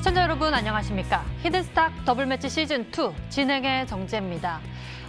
시청자 여러분 안녕하십니까? 히든스탁 더블매치 시즌2 진행의 정재입니다.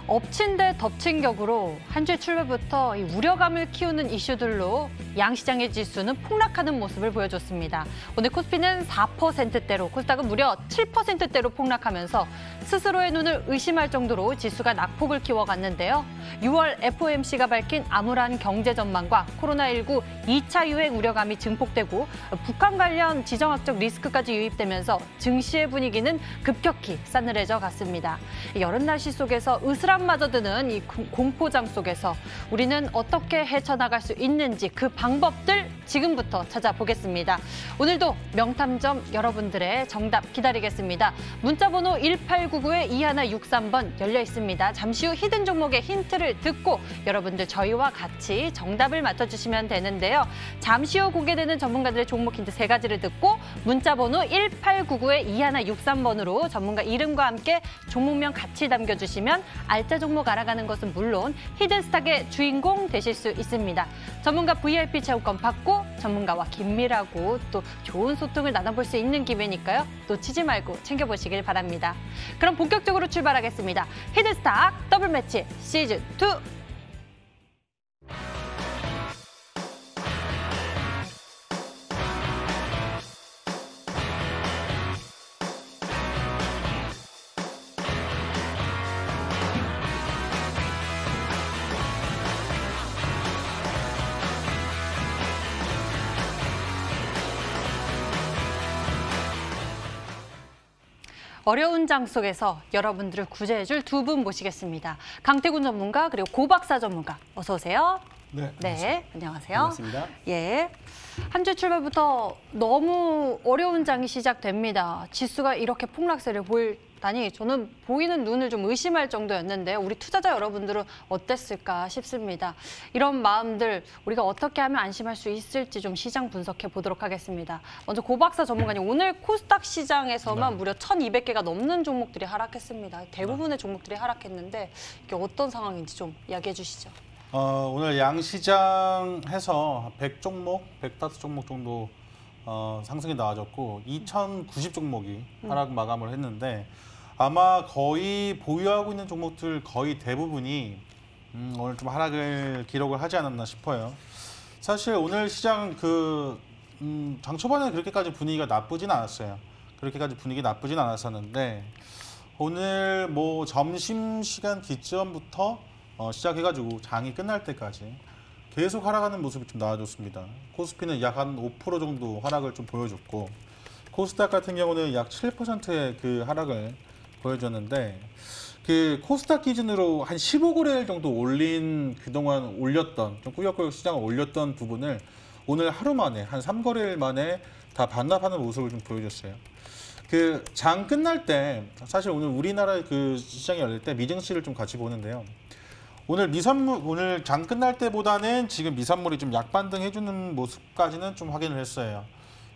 엎친 데 덮친 격으로 한 주 출발부터 이 우려감을 키우는 이슈들로 양시장의 지수는 폭락하는 모습을 보여줬습니다. 오늘 코스피는 4%대로, 코스닥은 무려 7%대로 폭락하면서 스스로의 눈을 의심할 정도로 지수가 낙폭을 키워갔는데요. 6월 FOMC가 밝힌 암울한 경제 전망과 코로나19 2차 유행 우려감이 증폭되고 북한 관련 지정학적 리스크까지 유입되면서 증시의 분위기는 급격히 싸늘해져 갔습니다. 여름 날씨 속에서 으스람마저 드는 이 공포장 속에서 우리는 어떻게 헤쳐나갈 수 있는지 그 방법들 지금부터 찾아보겠습니다. 오늘도 명탐정 여러분들의 정답 기다리겠습니다. 문자번호 1899-2163번 열려 있습니다. 잠시 후 히든 종목의 힌트를 듣고 여러분들 저희와 같이 정답을 맞춰주시면 되는데요. 잠시 후 공개되는 전문가들의 종목 힌트 3가지를 듣고 문자번호 1899-2163번으로 전문가 이름과 함께 종목명 같이 남겨주시면 알짜 종목 알아가는 것은 물론 히든스탁의 주인공 되실 수 있습니다. 전문가 VIP 체험권 받고 전문가와 긴밀하고 또 좋은 소통을 나눠볼 수 있는 기회니까요. 놓치지 말고 챙겨보시길 바랍니다. 그럼 본격적으로 출발하겠습니다. 히든스탁 더블매치 시즌2. 어려운 장 속에서 여러분들을 구제해줄 두 분 모시겠습니다. 강태군 전문가 그리고 고박사 전문가 어서 오세요. 네, 안녕하세요. 반갑습니다. 예, 한 주 출발부터 너무 어려운 장이 시작됩니다. 지수가 이렇게 폭락세를 보이다니 저는 보이는 눈을 좀 의심할 정도였는데요. 우리 투자자 여러분들은 어땠을까 싶습니다. 이런 마음들 우리가 어떻게 하면 안심할 수 있을지 좀 시장 분석해 보도록 하겠습니다. 먼저 고박사 전문가님, 오늘 코스닥 시장에서만 무려 1,200개가 넘는 종목들이 하락했습니다. 대부분의 종목들이 하락했는데 이게 어떤 상황인지 좀 이야기해 주시죠. 오늘 양시장에서 100종목, 105종목 정도 상승이 나와졌고 2,090 종목이 하락 마감을 했는데 아마 거의 보유하고 있는 종목들 거의 대부분이 오늘 좀 하락을 기록을 하지 않았나 싶어요. 사실 오늘 시장 장 초반에 그렇게까지 분위기가 나쁘진 않았어요. 그렇게까지 분위기 나쁘진 않았었는데 오늘 뭐 점심시간 기점부터 시작해가지고 장이 끝날 때까지 계속 하락하는 모습이 좀 나와줬습니다. 코스피는 약 한 5% 정도 하락을 좀 보여줬고 코스닥 같은 경우는 약 7%의 그 하락을 보여줬는데 그 코스닥 기준으로 한 15거래일 정도 그동안 올렸던 좀 꾸역꾸역 시장을 올렸던 부분을 오늘 하루 만에 한 3거래일 만에 다 반납하는 모습을 좀 보여줬어요. 그 장 끝날 때 사실 오늘 우리나라 그 시장이 열릴 때 미증시를 좀 같이 보는데요. 오늘 장 끝날 때보다는 지금 미산물이 좀 약반등 해주는 모습까지는 좀 확인을 했어요.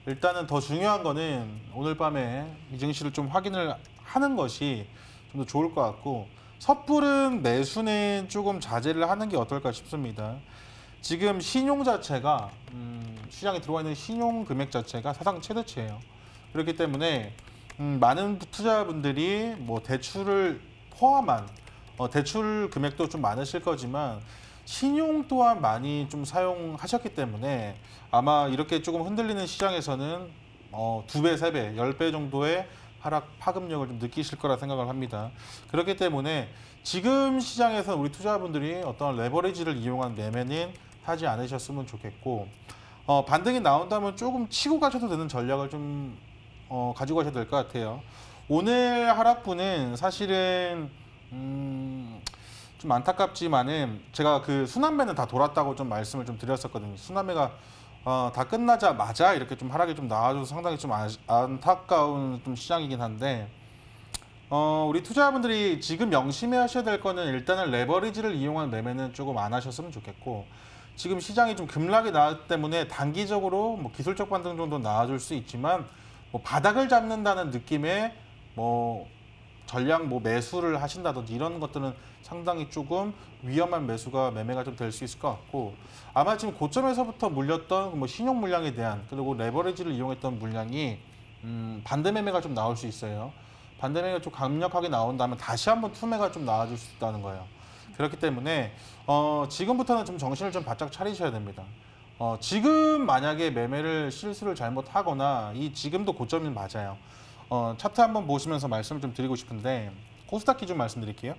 일단은 더 중요한 거는 오늘 밤에 미증시를 좀 확인을 하는 것이 좀 더 좋을 것 같고 섣부른 매수는 조금 자제를 하는 게 어떨까 싶습니다. 지금 신용 자체가 시장에 들어와 있는 신용 금액 자체가 사상 최대치예요. 그렇기 때문에 많은 투자자분들이 뭐 대출을 포함한 대출 금액도 좀 많으실 거지만 신용 또한 많이 좀 사용하셨기 때문에 아마 이렇게 조금 흔들리는 시장에서는 2배, 3배, 10배 정도의 하락 파급력을 좀 느끼실 거라 생각을 합니다. 그렇기 때문에 지금 시장에서 우리 투자자분들이 어떤 레버리지를 이용한 매매는 하지 않으셨으면 좋겠고 반등이 나온다면 조금 치고 가셔도 되는 전략을 좀 가지고 가셔야 될 것 같아요. 오늘 하락분은 사실은 좀 안타깝지만은 제가 그 순환매는 다 돌았다고 좀 말씀을 좀 드렸었거든요. 순환매가 다 끝나자마자 이렇게 좀 하락이 좀 나와줘서 상당히 좀 안타까운 좀 시장이긴 한데 우리 투자자분들이 지금 명심하셔야 될 거는 일단은 레버리지를 이용한 매매는 조금 안 하셨으면 좋겠고 지금 시장이 좀 급락이 나왔기 때문에 단기적으로 뭐 기술적 반등 정도 나와줄 수 있지만 뭐 바닥을 잡는다는 느낌의 뭐 전량 뭐 매수를 하신다든지 이런 것들은 상당히 조금 위험한 매매가 좀 될 수 있을 것 같고 아마 지금 고점에서부터 물렸던 뭐 신용 물량에 대한 그리고 레버리지를 이용했던 물량이 반대 매매가 좀 나올 수 있어요. 반대 매매가 좀 강력하게 나온다면 다시 한번 투매가 좀 나와줄 수 있다는 거예요. 그렇기 때문에 지금부터는 좀 정신을 좀 바짝 차리셔야 됩니다. 지금 만약에 매매를 실수를 잘못하거나 이 지금도 고점이 맞아요. 차트 한번 보시면서 말씀을 좀 드리고 싶은데 코스닥 기준 말씀드릴게요.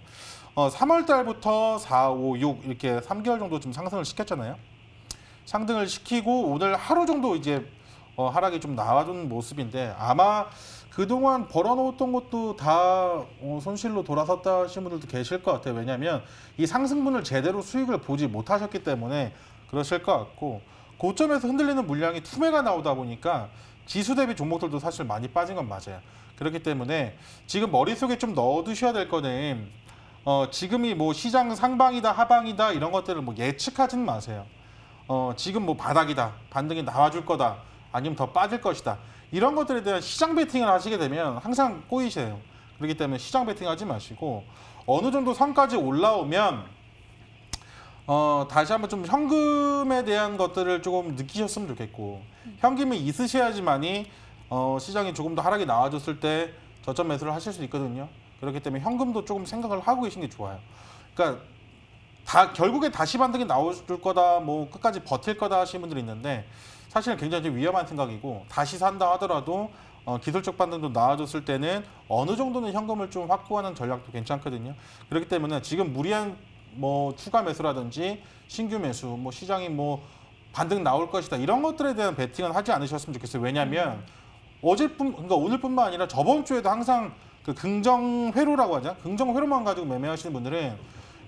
3월 달부터 4, 5, 6 이렇게 3개월 정도 좀 상승을 시켰잖아요. 상승을 시키고 오늘 하루 정도 이제 하락이 좀 나와준 모습인데 아마 그동안 벌어놓았던 것도 다 손실로 돌아섰다 하시는 분들도 계실 것 같아요. 왜냐하면 이 상승분을 제대로 수익을 보지 못하셨기 때문에 그러실 것 같고 고점에서 흔들리는 물량이 투매가 나오다 보니까 지수 대비 종목들도 사실 많이 빠진 건 맞아요. 그렇기 때문에 지금 머릿속에 좀 넣어두셔야 될 거는 지금이 뭐 시장 상방이다 하방이다 이런 것들을 뭐 예측하지는 마세요. 지금 뭐 바닥이다 반등이 나와줄 거다 아니면 더 빠질 것이다 이런 것들에 대한 시장 베팅을 하시게 되면 항상 꼬이세요. 그렇기 때문에 시장 베팅하지 마시고 어느 정도 선까지 올라오면 다시 한번 좀 현금에 대한 것들을 조금 느끼셨으면 좋겠고 현금이 있으셔야지만이 시장이 조금 더 하락이 나와줬을 때 저점 매수를 하실 수 있거든요. 그렇기 때문에 현금도 조금 생각을 하고 계시는 게 좋아요. 그러니까 결국에 다시 반등이 나올 거다, 뭐 끝까지 버틸 거다 하시는 분들이 있는데 사실은 굉장히 위험한 생각이고 다시 산다 하더라도 기술적 반등도 나와줬을 때는 어느 정도는 현금을 좀 확보하는 전략도 괜찮거든요. 그렇기 때문에 지금 무리한 뭐 추가 매수라든지 신규 매수, 뭐 시장이 뭐 반등 나올 것이다 이런 것들에 대한 베팅은 하지 않으셨으면 좋겠어요. 왜냐하면 그러니까 오늘뿐만 아니라 저번 주에도 항상 그 긍정 회로라고 하죠. 긍정 회로만 가지고 매매하시는 분들은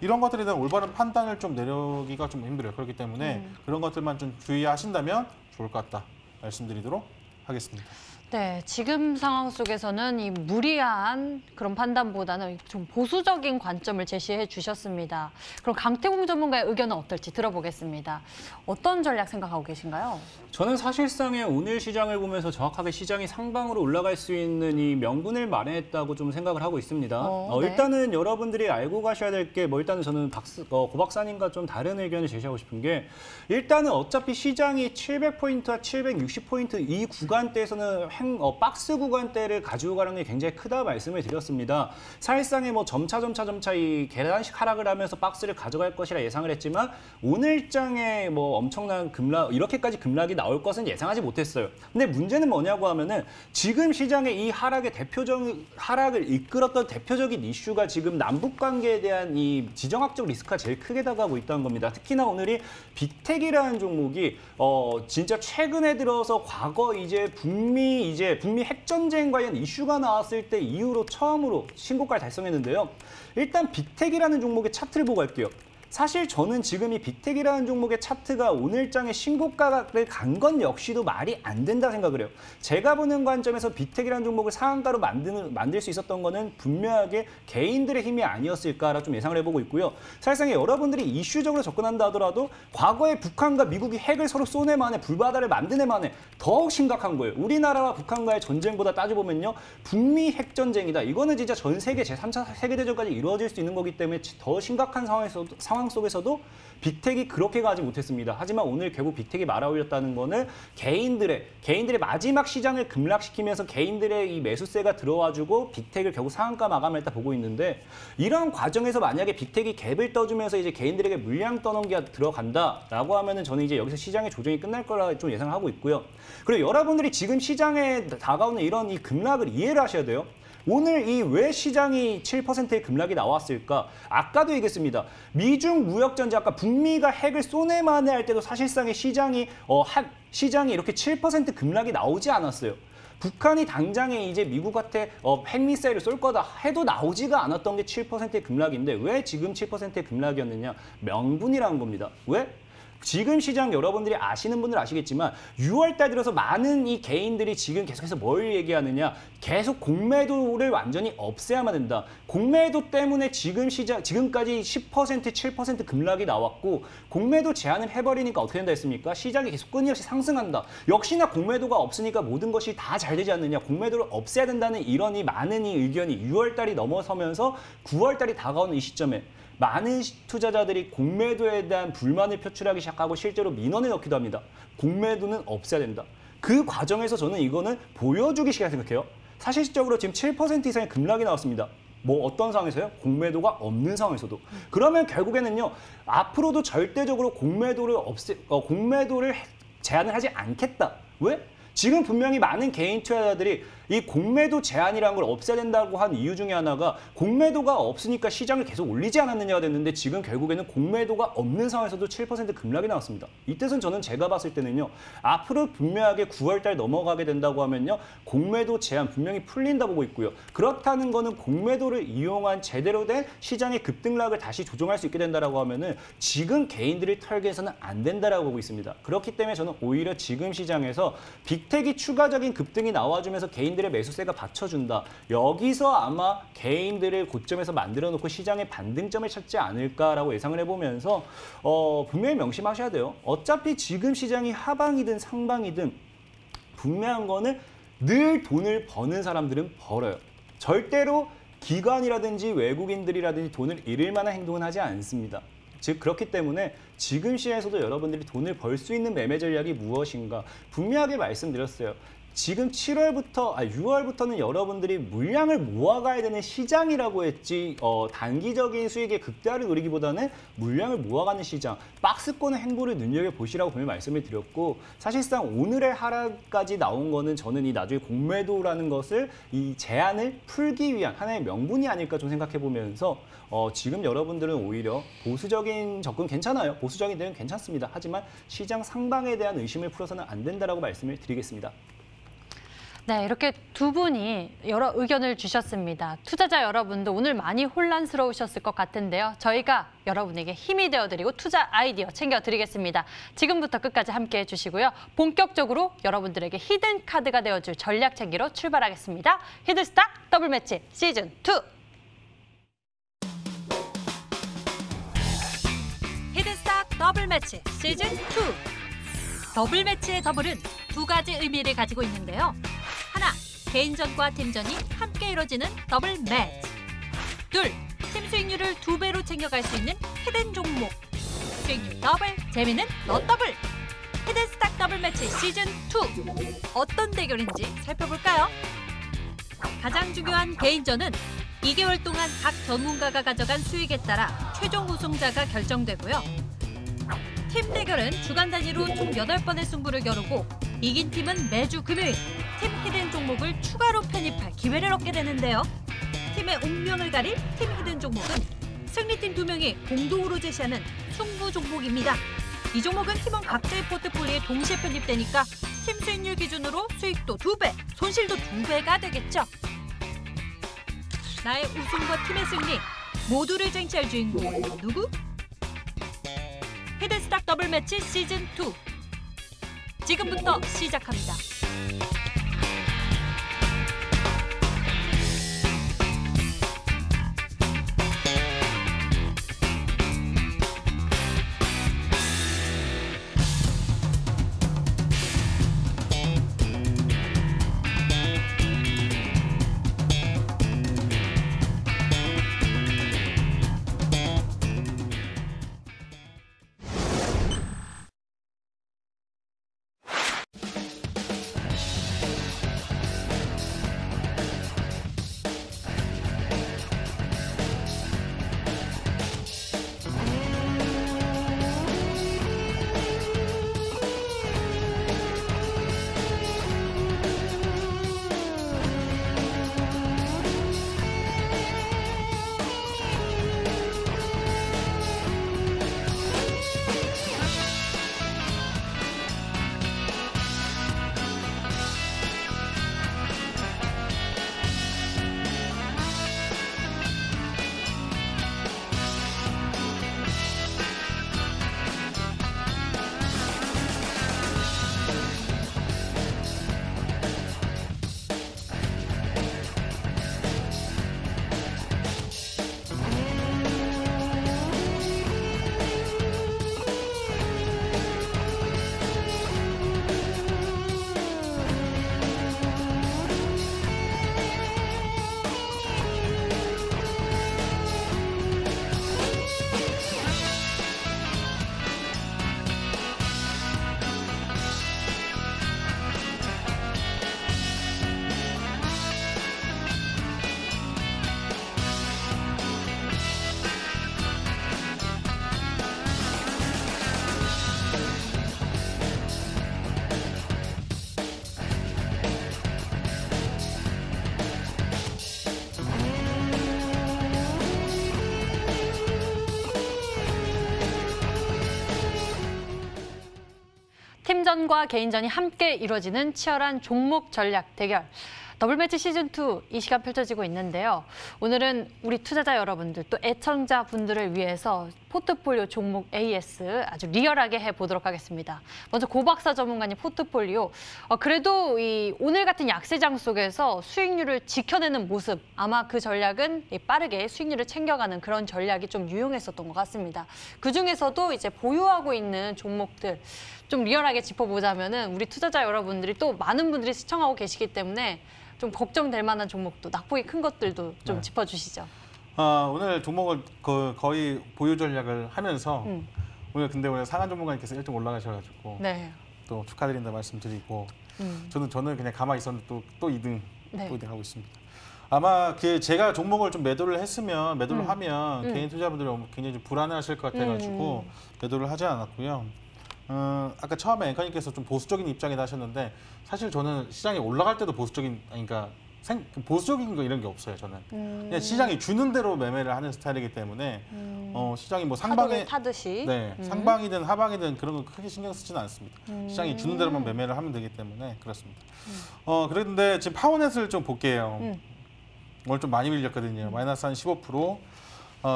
이런 것들에 대한 올바른 판단을 좀 내려기가 좀 힘들어요. 그렇기 때문에 그런 것들만 좀 주의하신다면 좋을 것 같다 말씀드리도록 하겠습니다. 네, 지금 상황 속에서는 이 무리한 그런 판단보다는 좀 보수적인 관점을 제시해 주셨습니다. 그럼 강태공 전문가의 의견은 어떨지 들어보겠습니다. 어떤 전략 생각하고 계신가요? 저는 사실상의 오늘 시장을 보면서 정확하게 시장이 상방으로 올라갈 수 있는 이 명분을 마련했다고 좀 생각을 하고 있습니다. 네. 일단은 여러분들이 알고 가셔야 될 게 뭐 일단은 저는 고 박사님과 좀 다른 의견을 제시하고 싶은 게 일단은 어차피 시장이 700포인트와 760포인트 이 구간대에서는 박스 구간대를 가지고 가는 게 굉장히 크다 말씀을 드렸습니다. 사실상에 뭐 점차 이 계단식 하락을 하면서 박스를 가져갈 것이라 예상을 했지만 오늘장에 뭐 엄청난 급락 이렇게까지 급락이 나올 것은 예상하지 못했어요. 근데 문제는 뭐냐고 하면은 지금 시장의 이 하락의 하락을 이끌었던 대표적인 이슈가 지금 남북 관계에 대한 이 지정학적 리스크가 제일 크게 다가오고 있다는 겁니다. 특히나 오늘이 빅텍이라는 종목이 진짜 최근에 들어서 과거 이제 북미 핵전쟁 관련 이슈가 나왔을 때 이후로 처음으로 신고가를 달성했는데요. 일단 빅텍이라는 종목의 차트를 보고 갈게요. 사실 저는 지금 이 빅텍이라는 종목의 차트가 오늘장의 신고가를 간 건 역시도 말이 안 된다 생각을 해요. 제가 보는 관점에서 빅텍이라는 종목을 상한가로 만들 수 있었던 거는 분명하게 개인들의 힘이 아니었을까라 좀 예상을 해보고 있고요. 사실상 여러분들이 이슈적으로 접근한다 하더라도 과거에 북한과 미국이 핵을 서로 쏘네 만에 불바다를 만드네 만에 더욱 심각한 거예요. 우리나라와 북한과의 전쟁보다 따져보면요. 북미 핵전쟁이다. 이거는 진짜 전 세계 제3차 세계대전까지 이루어질 수 있는 거기 때문에 더 심각한 상황 속에서도 빅텍이 그렇게 가지 못했습니다. 하지만 오늘 결국 빅텍이 말아올렸다는 거는 개인들의 마지막 시장을 급락시키면서 개인들의 이 매수세가 들어와주고 빅텍을 결국 상한가 마감을 했다 보고 있는데 이런 과정에서 만약에 빅텍이 갭을 떠주면서 이제 개인들에게 물량 떠넘기가 들어간다라고 하면은 저는 이제 여기서 시장의 조정이 끝날 거라 좀 예상을 하고 있고요. 그리고 여러분들이 지금 시장에 다가오는 이런 이 급락을 이해를 하셔야 돼요. 오늘 이 왜 시장이 7%의 급락이 나왔을까? 아까도 얘기했습니다. 미중 무역 전쟁 아까 북미가 핵을 쏘네마네 할 때도 사실상의 시장이 이렇게 7% 급락이 나오지 않았어요. 북한이 당장에 이제 미국한테 핵미사일을 쏠 거다 해도 나오지가 않았던 게 7%의 급락인데 왜 지금 7%의 급락이었느냐? 명분이라는 겁니다. 왜? 지금 시장 여러분들이 아시는 분들 아시겠지만 6월 달 들어서 많은 이 개인들이 지금 계속해서 뭘 얘기하느냐 계속 공매도를 완전히 없애야만 된다. 공매도 때문에 지금까지 10%, 7% 급락이 나왔고 공매도 제한을 해버리니까 어떻게 된다 했습니까? 시장이 계속 끊임없이 상승한다. 역시나 공매도가 없으니까 모든 것이 다 잘 되지 않느냐. 공매도를 없애야 된다는 이런 이 많은 이 의견이 6월 달이 넘어서면서 9월 달이 다가오는 이 시점에 많은 투자자들이 공매도에 대한 불만을 표출하기 시작하고 실제로 민원을 넣기도 합니다. 공매도는 없애야 된다. 그 과정에서 저는 이거는 보여주기 시기라 생각해요. 사실적으로 지금 7% 이상의 급락이 나왔습니다. 뭐 어떤 상황에서요? 공매도가 없는 상황에서도. 그러면 결국에는요. 앞으로도 절대적으로 공매도를 제한을 하지 않겠다. 왜? 지금 분명히 많은 개인 투자자들이 이 공매도 제한이라는 걸 없애야 된다고 한 이유 중에 하나가 공매도가 없으니까 시장을 계속 올리지 않았느냐가 됐는데 지금 결국에는 공매도가 없는 상황에서도 7% 급락이 나왔습니다. 이 뜻은 저는 제가 봤을 때는요. 앞으로 분명하게 9월 달 넘어가게 된다고 하면요. 공매도 제한 분명히 풀린다 보고 있고요. 그렇다는 거는 공매도를 이용한 제대로 된 시장의 급등락을 다시 조정할 수 있게 된다라고 하면은 지금 개인들이 털기해서는 안 된다라고 보고 있습니다. 그렇기 때문에 저는 오히려 지금 시장에서 빅텍이 추가적인 급등이 나와주면서 개인들의 매수세가 받쳐준다. 여기서 아마 개인들을 고점에서 만들어 놓고 시장의 반등점을 찾지 않을까라고 예상을 해보면서 분명히 명심하셔야 돼요. 어차피 지금 시장이 하방이든 상방이든 분명한 거는 늘 돈을 버는 사람들은 벌어요. 절대로 기관이라든지 외국인들이라든지 돈을 잃을 만한 행동은 하지 않습니다. 즉 그렇기 때문에 지금 시장에서도 여러분들이 돈을 벌 수 있는 매매 전략이 무엇인가 분명하게 말씀드렸어요. 지금 6월부터는 여러분들이 물량을 모아가야 되는 시장이라고 했지 단기적인 수익의 극대화를 노리기보다는 물량을 모아가는 시장, 박스권의 행보를 눈여겨보시라고 분명히 말씀을 드렸고 사실상 오늘의 하락까지 나온 거는 저는 이 나중에 공매도라는 것을 이 제한을 풀기 위한 하나의 명분이 아닐까 좀 생각해보면서 지금 여러분들은 오히려 보수적인 접근 괜찮아요. 보수적인 대응 괜찮습니다. 하지만 시장 상방에 대한 의심을 풀어서는 안 된다라고 말씀을 드리겠습니다. 네, 이렇게 두 분이 여러 의견을 주셨습니다. 투자자 여러분도 오늘 많이 혼란스러우셨을 것 같은데요. 저희가 여러분에게 힘이 되어드리고 투자 아이디어 챙겨드리겠습니다. 지금부터 끝까지 함께해 주시고요. 본격적으로 여러분들에게 히든 카드가 되어줄 전략 챙기로 출발하겠습니다. 히든스탁 더블매치 시즌2. 히든스탁 더블매치 시즌2. 더블매치의 더블은 두 가지 의미를 가지고 있는데요. 하나, 개인전과 팀전이 함께 이뤄지는 더블 매치. 둘, 팀 수익률을 2배로 챙겨갈 수 있는 히든 종목. 수익률 더블, 재미는 너 더블. 히든스탁 더블 매치 시즌2. 어떤 대결인지 살펴볼까요? 가장 중요한 개인전은 2개월 동안 각 전문가가 가져간 수익에 따라 최종 우승자가 결정되고요. 팀 대결은 주간 단위로 총 8번의 승부를 겨루고 이긴 팀은 매주 금요일 팀 히든 종목을 추가로 편입할 기회를 얻게 되는데요. 팀의 운명을 가릴 팀 히든 종목은 승리팀 2명이 공동으로 제시하는 승부 종목입니다. 이 종목은 팀원 각자의 포트폴리오에 동시에 편입되니까 팀 수익률 기준으로 수익도 2배, 손실도 2배가 되겠죠. 나의 우승과 팀의 승리 모두를 쟁취할 주인공은 누구? 히든스탁 더블매치 시즌2. 지금부터 시작합니다. 팀전과 개인전이 함께 이루어지는 치열한 종목 전략 대결. 더블매치 시즌2 이 시간 펼쳐지고 있는데요. 오늘은 우리 투자자 여러분들 또 애청자분들을 위해서 포트폴리오 종목 AS 아주 리얼하게 해보도록 하겠습니다. 먼저 고박사 전문가님 포트폴리오. 그래도 오늘 같은 약세장 속에서 수익률을 지켜내는 모습, 아마 그 전략은 빠르게 수익률을 챙겨가는 그런 전략이 좀 유용했었던 것 같습니다. 그중에서도 이제 보유하고 있는 종목들 좀 리얼하게 짚어보자면은 우리 투자자 여러분들이 또 많은 분들이 시청하고 계시기 때문에 좀 걱정될 만한 종목도, 낙폭이 큰 것들도 좀 짚어주시죠. 오늘 종목을 거의 보유 전략을 하면서 오늘 상한 전문가님께서 1등 올라가셔가지고 네. 또 축하드린다 말씀드리고 저는 그냥 가만히 있었는데 또 2등 네. 또 2등 하고 있습니다. 아마 제가 종목을 좀 매도를 하면 개인 투자분들이 굉장히 좀 불안해하실 것 같아가지고 매도를 하지 않았고요. 아까 처음에 앵커님께서 좀 보수적인 입장이다 하셨는데 사실 저는 시장이 올라갈 때도 보수적인 거 이런 게 없어요. 저는 그냥 시장이 주는 대로 매매를 하는 스타일이기 때문에 시장이 뭐 상방에 타듯이 상방이든 하방이든 그런 거 크게 신경 쓰지는 않습니다. 시장이 주는 대로만 매매를 하면 되기 때문에 그렇습니다. 그런데 지금 파워넷을 좀 볼게요. 오늘 좀 많이 밀렸거든요. 마이너스 한 15%.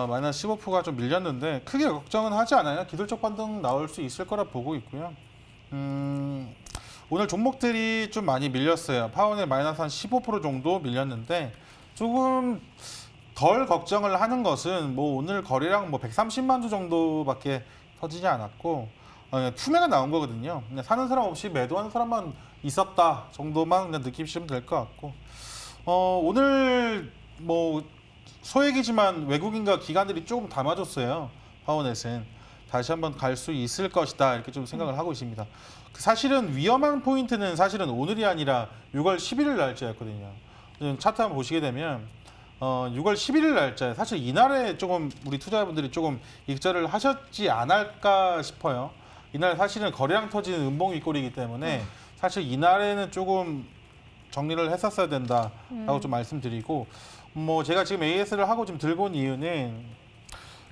마이너스 15%가 좀 밀렸는데 크게 걱정은 하지 않아요. 기술적 반등 나올 수 있을 거라 보고 있고요. 오늘 종목들이 좀 많이 밀렸어요. 파워넷 마이너스 한 15% 정도 밀렸는데 조금 덜 걱정을 하는 것은 뭐 오늘 거래량 뭐 130만 주 정도밖에 터지지 않았고 투매가 나온 거거든요. 그냥 사는 사람 없이 매도하는 사람만 있었다 정도만 그냥 느끼시면 될 것 같고 오늘 뭐 소액이지만 외국인과 기관들이 조금 담아줬어요. 파워넷은 다시 한번 갈 수 있을 것이다 이렇게 좀 생각을 하고 있습니다. 사실은 위험한 포인트는 사실은 오늘이 아니라 6월 11일 날짜였거든요. 차트 한번 보시게 되면 6월 11일 날짜에 사실 이날에 조금 우리 투자자분들이 조금 익절을 하셨지 않을까 싶어요. 이날 사실은 거래량 터지는 음봉 윗골이기 때문에 사실 이날에는 조금 정리를 했었어야 된다라고 좀 말씀드리고 뭐 제가 지금 AS를 하고 지금 들고 온 이유는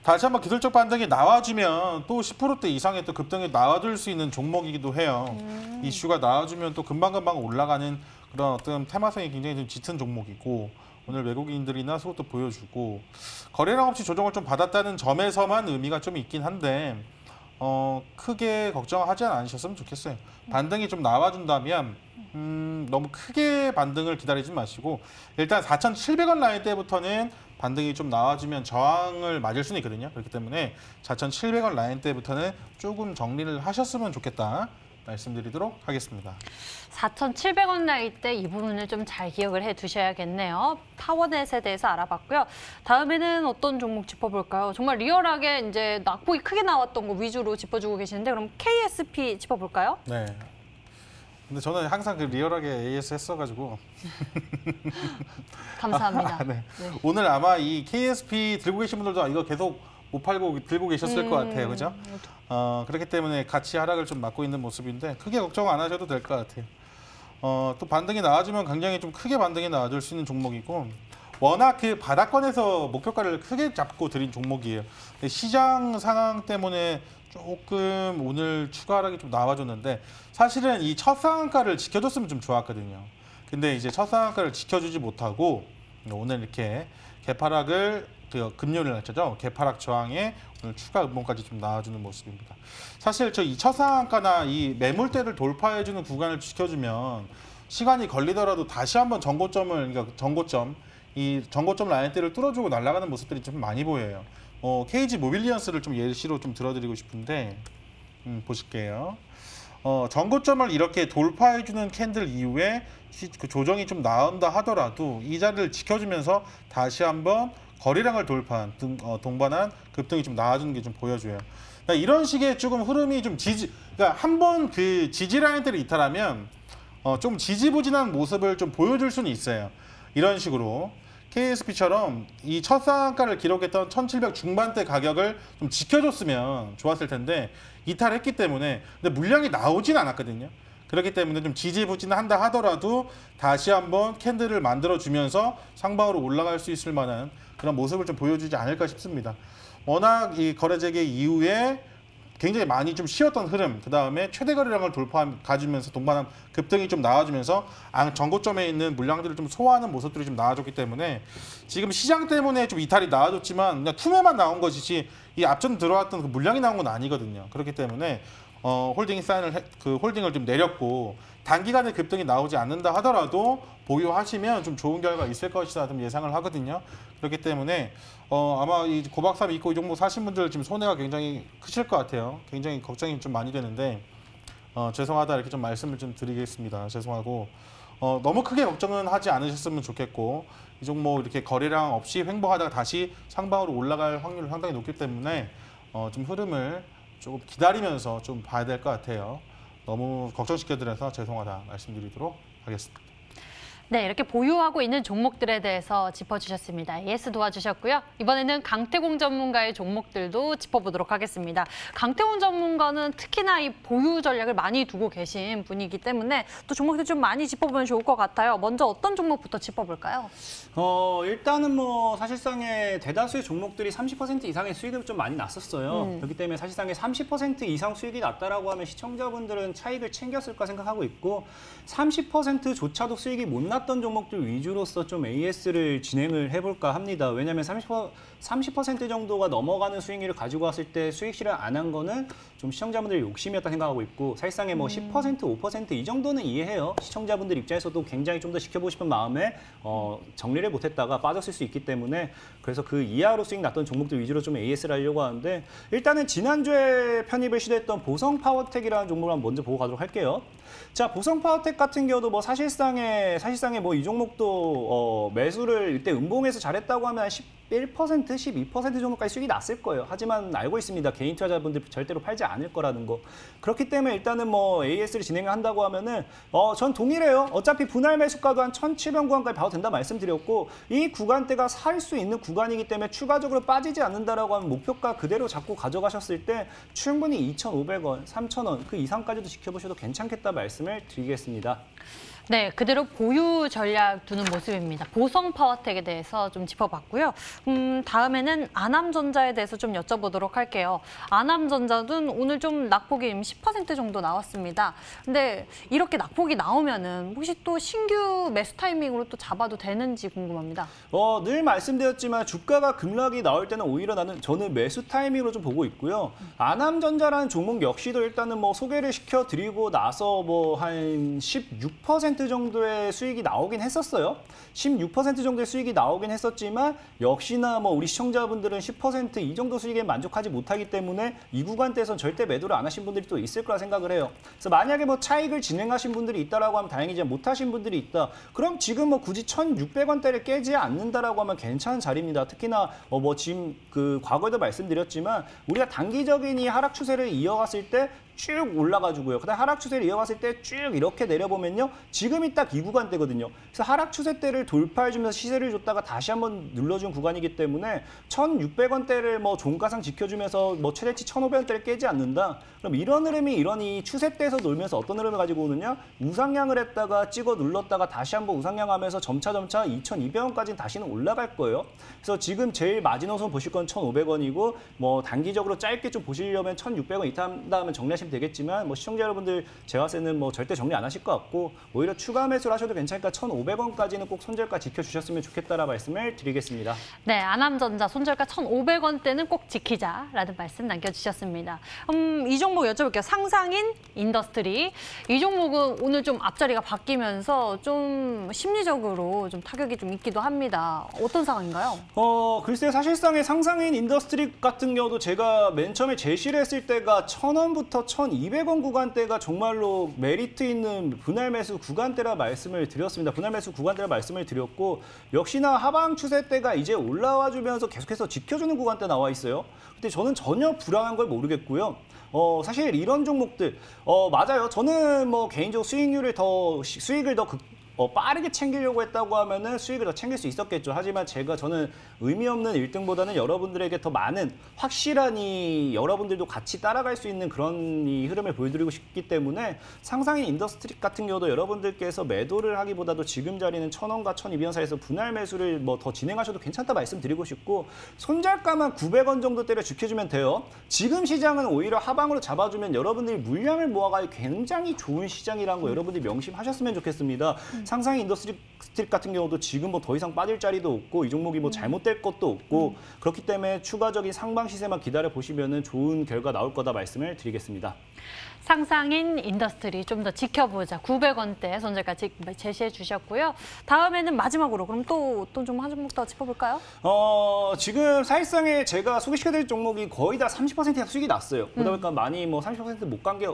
다시 한번 기술적 반등이 나와주면 또 10%대 이상의 또 급등이 나와줄 수 있는 종목이기도 해요. 이슈가 나와주면 또 금방금방 올라가는 그런 어떤 테마성이 굉장히 좀 짙은 종목이고 오늘 외국인들이나 수급도 보여주고 거래량 없이 조정을 좀 받았다는 점에서만 의미가 좀 있긴 한데 크게 걱정하지 않으셨으면 좋겠어요. 반등이 좀 나와준다면 너무 크게 반등을 기다리지 마시고 일단 4,700원 라인 때부터는 반등이 좀 나와주면 저항을 맞을 수는 있거든요. 그렇기 때문에 4,700원 라인 때부터는 조금 정리를 하셨으면 좋겠다 말씀드리도록 하겠습니다. 4,700원 라인 때 이 부분을 좀 잘 기억을 해두셔야겠네요. 파워넷에 대해서 알아봤고요. 다음에는 어떤 종목 짚어볼까요? 정말 리얼하게 이제 낙폭이 크게 나왔던 거 위주로 짚어주고 계시는데 그럼 KSP 짚어볼까요? 네. 근데 저는 항상 리얼하게 AS 했어가지고 감사합니다. 네. 네. 오늘 아마 이 KSP 들고 계신 분들도 이거 계속 못 팔고 들고 계셨을 것 같아요, 그죠? 그렇기 때문에 같이 하락을 좀 막고 있는 모습인데 크게 걱정 안 하셔도 될 것 같아요. 또 반등이 나와주면 굉장히 좀 크게 반등이 나와줄 수 있는 종목이고 워낙 그 바닥권에서 목표가를 크게 잡고 들인 종목이에요. 시장 상황 때문에 조금 오늘 추가 하락이 좀 나와줬는데 사실은 이 첫 상한가를 지켜줬으면 좀 좋았거든요. 근데 이제 첫 상한가를 지켜주지 못하고 오늘 이렇게 개파락을 금요일 날짜죠. 개파락 저항에 오늘 추가 음봉까지 좀 나와주는 모습입니다. 사실 이 첫 상한가나 이 매물대를 돌파해주는 구간을 지켜주면 시간이 걸리더라도 다시 한번 그러니까 전고점 라인대를 뚫어주고 날아가는 모습들이 좀 많이 보여요. KG 모빌리언스를 좀 예시로 좀 들어드리고 싶은데 보실게요. 전고점을 이렇게 돌파해주는 캔들 이후에 그 조정이 좀 나온다 하더라도 이 자리를 지켜주면서 다시 한번 거래량을 돌파한 동반한 급등이 좀 나와주는 게 좀 보여줘요. 그러니까 이런 식의 조금 흐름이 좀 그러니까 한번 그 지지 라인대를 이탈하면 좀 지지부진한 모습을 좀 보여줄 수는 있어요. 이런 식으로. KSP처럼 이 첫 상한가를 기록했던 1,700 중반대 가격을 좀 지켜줬으면 좋았을 텐데 이탈했기 때문에 근데 물량이 나오진 않았거든요. 그렇기 때문에 좀 지지부진한다 하더라도 다시 한번 캔들을 만들어주면서 상방으로 올라갈 수 있을 만한 그런 모습을 좀 보여주지 않을까 싶습니다. 워낙 이 거래 재개 이후에 굉장히 많이 좀 쉬었던 흐름, 그 다음에 최대 거래량을 가지면서 동반한 급등이 좀 나와주면서 전고점에 있는 물량들을 좀 소화하는 모습들이 좀 나와줬기 때문에 지금 시장 때문에 좀 이탈이 나와줬지만 그냥 투매만 나온 것이지 이 앞전 들어왔던 그 물량이 나온 건 아니거든요. 그렇기 때문에 홀딩 사인을 홀딩을 좀 내렸고 단기간에 급등이 나오지 않는다 하더라도 보유하시면 좀 좋은 결과 있을 것이다 좀 예상을 하거든요. 그렇기 때문에 아마 이 고박삼 있고 이 종목 사신 분들 지금 손해가 굉장히 크실 것 같아요. 굉장히 걱정이 좀 많이 되는데 죄송하다 이렇게 좀 말씀을 좀 드리겠습니다. 죄송하고 너무 크게 걱정은 하지 않으셨으면 좋겠고 이 종목 이렇게 거래량 없이 횡보하다가 다시 상방으로 올라갈 확률이 상당히 높기 때문에 좀 흐름을 조금 기다리면서 좀 봐야 될 것 같아요. 너무 걱정시켜드려서 죄송하다 말씀드리도록 하겠습니다. 네, 이렇게 보유하고 있는 종목들에 대해서 짚어주셨습니다. AS 도와주셨고요. 이번에는 강태공 전문가의 종목들도 짚어보도록 하겠습니다. 강태공 전문가는 특히나 이 보유 전략을 많이 두고 계신 분이기 때문에 또 종목들 좀 많이 짚어보면 좋을 것 같아요. 먼저 어떤 종목부터 짚어볼까요? 일단은 뭐 사실상의 대다수의 종목들이 30% 이상의 수익을 좀 많이 났었어요. 그렇기 때문에 사실상의 30% 이상 수익이 났다라고 하면 시청자분들은 차익을 챙겼을까 생각하고 있고 30%조차도 수익이 못 났던 종목들 위주로서 좀 AS를 진행을 해볼까 합니다. 왜냐하면 30% 정도가 넘어가는 수익률을 가지고 왔을 때 수익 실현 안 한 거는 좀 시청자분들의 욕심이었다 생각하고 있고 사실상의 뭐 10%, 5% 이 정도는 이해해요. 시청자분들 입장에서도 굉장히 좀 더 지켜보고 싶은 마음에 정리를 못했다가 빠졌을 수 있기 때문에 그래서 그 이하로 수익 났던 종목들 위주로 좀 AS를 하려고 하는데 일단은 지난주에 편입을 시도했던 보성파워텍이라는 종목을 한번 먼저 보고 가도록 할게요. 자, 보성파워텍 같은 경우도 뭐 사실상의 뭐 이 종목도 매수를 이때 음봉에서 잘했다고 하면 한 11%, 12% 정도까지 수익이 났을 거예요. 하지만 알고 있습니다. 개인 투자자분들 절대로 팔지 않을 거라는 거. 그렇기 때문에 일단은 뭐 AS를 진행한다고 하면은 전 동일해요. 어차피 분할 매수가도 한 1,700원 구간까지 봐도 된다 말씀드렸고 이 구간대가 살 수 있는 구간이기 때문에 추가적으로 빠지지 않는다라고 하면 목표가 그대로 잡고 가져가셨을 때 충분히 2,500원, 3,000원 그 이상까지도 지켜보셔도 괜찮겠다 말씀을 드리겠습니다. 네, 그대로 보유 전략 두는 모습입니다. 보성파워텍에 대해서 좀 짚어봤고요. 다음에는 아남전자에 대해서 좀 여쭤보도록 할게요. 아남전자는 오늘 좀 낙폭이 10% 정도 나왔습니다. 근데 이렇게 낙폭이 나오면은 혹시 또 신규 매수 타이밍으로 또 잡아도 되는지 궁금합니다. 늘 말씀드렸지만 주가가 급락이 나올 때는 오히려 저는 매수 타이밍으로 좀 보고 있고요. 아남전자라는 종목 역시도 일단은 뭐 소개를 시켜드리고 나서 뭐 한 16% 정도의 수익이 나오긴 했었어요. 16% 정도의 수익이 나오긴 했었지만 역시나 뭐 우리 시청자분들은 10% 이 정도 수익에 만족하지 못하기 때문에 이 구간대에서는 절대 매도를 안 하신 분들이 또 있을 거라 생각을 해요. 그래서 만약에 뭐 차익을 진행하신 분들이 있다라고 하면 다행이지만 못하신 분들이 있다. 그럼 지금 뭐 굳이 1,600원대를 깨지 않는다라고 하면 괜찮은 자리입니다. 특히나 뭐 지금 그 과거에도 말씀드렸지만 우리가 단기적인 이 하락 추세를 이어갔을 때 쭉 올라가지고요. 그다음 하락 추세를 이어갔을 때 쭉 이렇게 내려보면요. 지금이 딱 이 구간대거든요. 그래서 하락 추세대를 돌파해주면서 시세를 줬다가 다시 한번 눌러준 구간이기 때문에 1,600원대를 뭐 종가상 지켜주면서 뭐 최대치 1,500원대를 깨지 않는다. 그럼 이런 흐름이 이런 이 추세대에서 놀면서 어떤 흐름을 가지고 오느냐? 우상향을 했다가 찍어 눌렀다가 다시 한번 우상향하면서 점차 2,200원까지는 다시는 올라갈 거예요. 그래서 지금 제일 마지노선 보실 건 1,500원이고 뭐 단기적으로 짧게 좀 보시려면 1,600원 이탈한 다음에 정리하시면 되겠지만 뭐 시청자 여러분들 제가 봤을 때는 뭐 절대 정리 안 하실 것 같고 오히려 추가 매수를 하셔도 괜찮으니까 1,500원까지는 꼭 손절가 지켜주셨으면 좋겠다라 말씀을 드리겠습니다. 네, 아남전자 손절가 1,500원대는 꼭 지키자라는 말씀 남겨주셨습니다. 이 종목 여쭤볼게요. 상상인 인더스트리. 이 종목은 오늘 좀 앞자리가 바뀌면서 좀 심리적으로 좀 타격이 좀 있기도 합니다. 어떤 상황인가요? 글쎄요. 사실상의 상상인 인더스트리 같은 경우도 제가 맨 처음에 제시를 했을 때가 1,000원부터 1,200원 구간대가 정말로 메리트 있는 분할 매수 구간대라 말씀을 드렸습니다. 분할 매수 구간대라 말씀을 드렸고 역시나 하방 추세대가 이제 올라와 주면서 계속해서 지켜주는 구간대 나와 있어요. 근데 저는 전혀 불안한 걸 모르겠고요. 사실 이런 종목들 맞아요. 저는 뭐 개인적으로 수익을 더 빠르게 챙기려고 했다고 하면은 수익을 더 챙길 수 있었겠죠. 하지만 저는 의미 없는 1등보다는 여러분들에게 더 많은 확실한 여러분들도 같이 따라갈 수 있는 그런 흐름을 보여드리고 싶기 때문에 상상인 인더스트리 같은 경우도 여러분들께서 매도를 하기보다도 지금 자리는 1,000원과 1,200원 사이에서 분할 매수를 뭐 더 진행하셔도 괜찮다 말씀드리고 싶고 손절가만 900원 정도 때려 지켜주면 돼요. 지금 시장은 오히려 하방으로 잡아주면 여러분들이 물량을 모아가기 굉장히 좋은 시장이라는 거 여러분들이 명심하셨으면 좋겠습니다. 상상의 인더스트리 같은 경우도 지금 뭐 더 이상 빠질 자리도 없고 이 종목이 뭐 잘못될 것도 없고 그렇기 때문에 추가적인 상방 시세만 기다려 보시면은 좋은 결과 나올 거다 말씀을 드리겠습니다. 상상인 인더스트리 좀 더 지켜보자. 900원대 손절까지 제시해 주셨고요. 다음에는 마지막으로 그럼 또 좀 한 종목 더 짚어볼까요? 지금 사실상에 제가 소개시켜드릴 종목이 거의 다 30% 이상 수익이 났어요. 그러다 보니까 많이 뭐 30% 못 간 게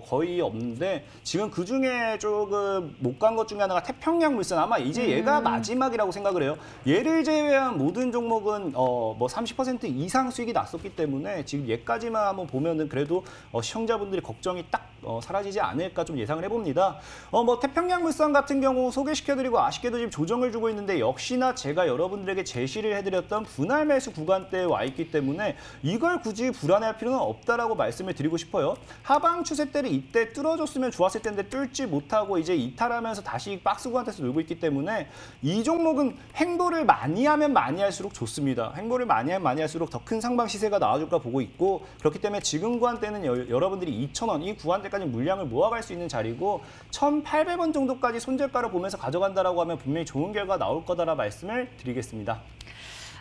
거의 없는데 지금 그 중에 조금 못 간 것 중에 하나가 태평양물산 아마 이제 얘가 마지막이라고 생각을 해요. 얘를 제외한 모든 종목은 뭐 30% 이상 수익이 났었기 때문에 지금 얘까지만 한번 보면은 그래도 시청자분들이 걱정이 딱 사라지지 않을까 좀 예상을 해봅니다. 뭐 태평양물산 같은 경우 소개시켜드리고 아쉽게도 지금 조정을 주고 있는데 역시나 제가 여러분들에게 제시를 해드렸던 분할 매수 구간대에 와 있기 때문에 이걸 굳이 불안해할 필요는 없다라고 말씀을 드리고 싶어요. 하방 추세대를 이때 뚫어줬으면 좋았을 텐데 뚫지 못하고 이제 이탈하면서 다시 박스 구간대에서 놀고 있기 때문에 이 종목은 행보를 많이 하면 많이 할수록 좋습니다. 행보를 많이 하면 많이 할수록 더 큰 상방 시세가 나와줄까 보고 있고 그렇기 때문에 지금 구간대는 여러분들이 2,000원 이 구간대까지 물량을 모아갈 수 있는 자리고 1,800원 정도까지 손절가를 보면서 가져간다라고 하면 분명히 좋은 결과 나올 거다라 말씀을 드리겠습니다.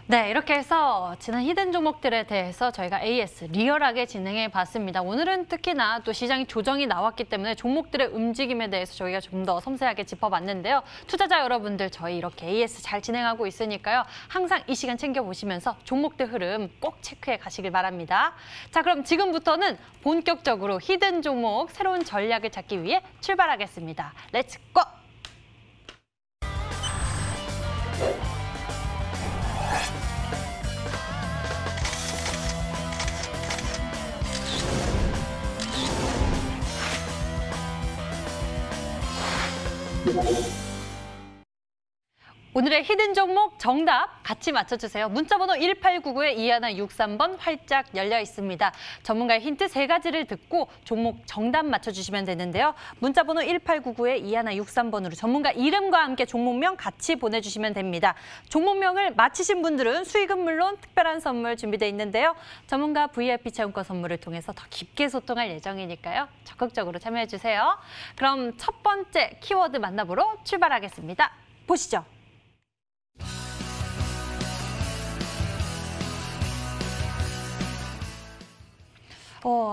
네, 이렇게 해서 지난 히든 종목들에 대해서 저희가 AS 리얼하게 진행해 봤습니다. 오늘은 특히나 또 시장이 조정이 나왔기 때문에 종목들의 움직임에 대해서 저희가 좀 더 섬세하게 짚어봤는데요. 투자자 여러분들 저희 이렇게 AS 잘 진행하고 있으니까요. 항상 이 시간 챙겨보시면서 종목들 흐름 꼭 체크해 가시길 바랍니다. 자, 그럼 지금부터는 본격적으로 히든 종목 새로운 전략을 찾기 위해 출발하겠습니다. 렛츠 고! 오늘의 히든 종목 정답 같이 맞춰주세요. 문자번호 1899-2163번 활짝 열려 있습니다. 전문가의 힌트 3가지를 듣고 종목 정답 맞춰주시면 되는데요. 문자번호 1899-2163번으로 전문가 이름과 함께 종목명 같이 보내주시면 됩니다. 종목명을 맞히신 분들은 수익은 물론 특별한 선물 준비되어 있는데요. 전문가 VIP 체험권 선물을 통해서 더 깊게 소통할 예정이니까요. 적극적으로 참여해주세요. 그럼 첫 번째 키워드 만나보러 출발하겠습니다. 보시죠.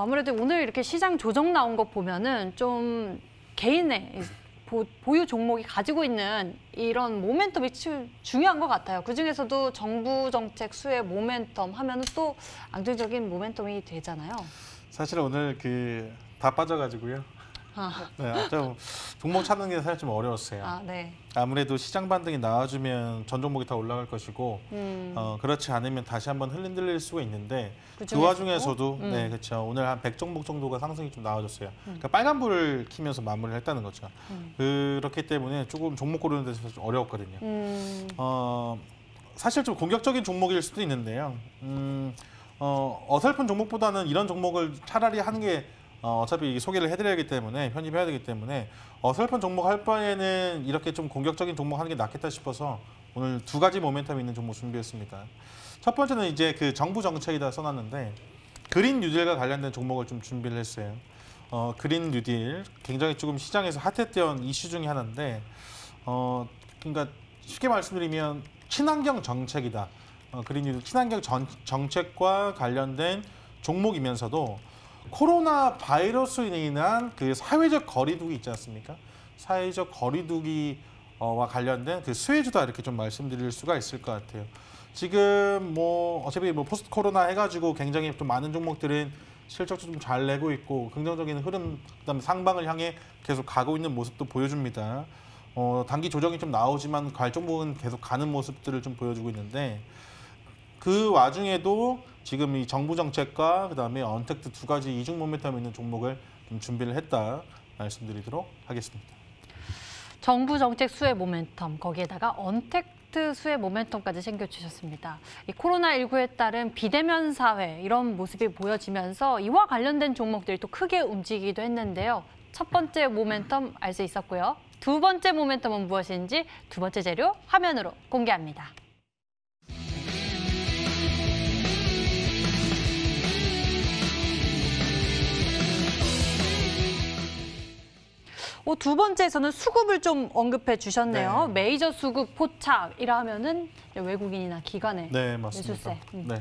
아무래도 오늘 이렇게 시장 조정 나온 거 보면은 좀 개인의 보유 종목이 가지고 있는 이런 모멘텀이 중요한 것 같아요. 그중에서도 정부 정책 수혜 모멘텀 하면은 또 안정적인 모멘텀이 되잖아요. 사실 오늘 다 빠져가지고요. 네, 좀 종목 찾는 게 사실 좀 어려웠어요. 네. 아무래도 시장 반등이 나와주면 전 종목이 다 올라갈 것이고 그렇지 않으면 다시 한번 흔들릴 수가 있는데 그 와중에서도 네, 그렇죠. 오늘 한 100종목 정도가 상승이 좀 나와줬어요. 그러니까 빨간불을 키면서 마무리를 했다는 거죠. 그렇기 때문에 조금 종목 고르는 데서 좀 어려웠거든요. 사실 좀 공격적인 종목일 수도 있는데요. 어설픈 종목보다는 이런 종목을 차라리 하는 게 어차피 소개를 해드려야 하기 때문에 편집해야 되기 때문에 어설픈 종목 할 바에는 이렇게 좀 공격적인 종목 하는 게 낫겠다 싶어서 오늘 2가지 모멘텀 있는 종목 준비했습니다. 첫 번째는 이제 정부 정책이다 써놨는데 그린 뉴딜과 관련된 종목을 좀 준비를 했어요. 그린 뉴딜 굉장히 조금 시장에서 핫했던 이슈 중에 하나인데 그러니까 쉽게 말씀드리면 친환경 정책이다. 그린 뉴딜 친환경 정책과 관련된 종목이면서도 코로나 바이러스로 인한 사회적 거리두기 있지 않습니까? 사회적 거리두기와 관련된 수혜주다 이렇게 좀 말씀드릴 수가 있을 것 같아요. 지금 어차피 포스트 코로나 해가지고 굉장히 좀 많은 종목들은 실적도 좀 잘 내고 있고 긍정적인 흐름, 그다음에 상방을 향해 계속 가고 있는 모습도 보여줍니다. 단기 조정이 좀 나오지만 종목은 계속 가는 모습들을 좀 보여주고 있는데 그 와중에도 지금 이 정부 정책과 그다음에 언택트 2가지 이중 모멘텀 있는 종목을 좀 준비를 했다 말씀드리도록 하겠습니다. 정부 정책 수혜 모멘텀, 거기에다가 언택트 수혜 모멘텀까지 챙겨주셨습니다. 이 코로나19에 따른 비대면 사회 이런 모습이 보여지면서 이와 관련된 종목들이 또 크게 움직이기도 했는데요. 첫 번째 모멘텀 알 수 있었고요. 두 번째 모멘텀은 무엇인지 두 번째 재료 화면으로 공개합니다. 두 번째에서는 수급을 좀 언급해 주셨네요. 네. 메이저 수급 포착이라 하면은 외국인이나 기관의 네, 맞습니다. 매수세. 네.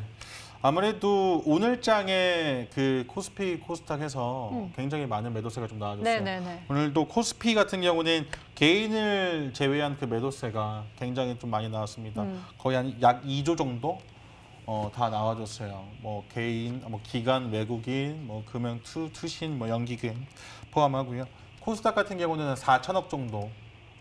아무래도 오늘 장에 그 코스피, 코스닥에서 굉장히 많은 매도세가 좀 나와줬어요. 네네네. 오늘도 코스피 같은 경우는 개인을 제외한 그 매도세가 굉장히 좀 많이 나왔습니다. 거의 한 약 2조 정도 다 나와줬어요. 뭐 개인, 뭐 기관, 외국인, 뭐 금융, 투신, 뭐 연기금 포함하고요. 코스닥 같은 경우는 4천억 정도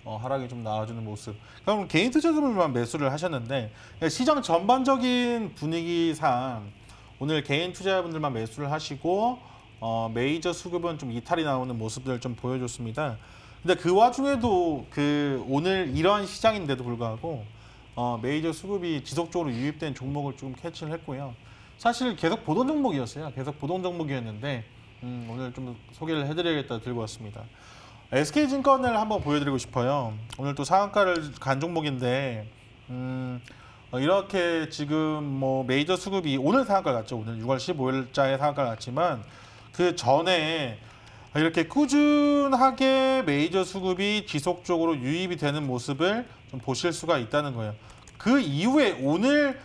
하락이 좀 나와주는 모습. 그럼 개인 투자자분들만 매수를 하셨는데 시장 전반적인 분위기상 오늘 개인 투자자분들만 매수를 하시고 메이저 수급은 좀 이탈이 나오는 모습들을 좀 보여줬습니다. 근데 그 와중에도 그 오늘 이러한 시장인데도 불구하고 메이저 수급이 지속적으로 유입된 종목을 좀 캐치를 했고요. 사실 계속 보던 종목이었어요. 계속 보던 종목이었는데 오늘 좀 소개를 해드려야겠다 들고 왔습니다. SK증권을 한번 보여드리고 싶어요. 오늘 또 상한가를 간 종목인데 이렇게 지금 뭐 메이저 수급이 오늘 상한가 갔죠. 오늘 6월 15일자에 상한가 갔지만 그 전에 이렇게 꾸준하게 메이저 수급이 지속적으로 유입이 되는 모습을 좀 보실 수가 있다는 거예요. 그 이후에 오늘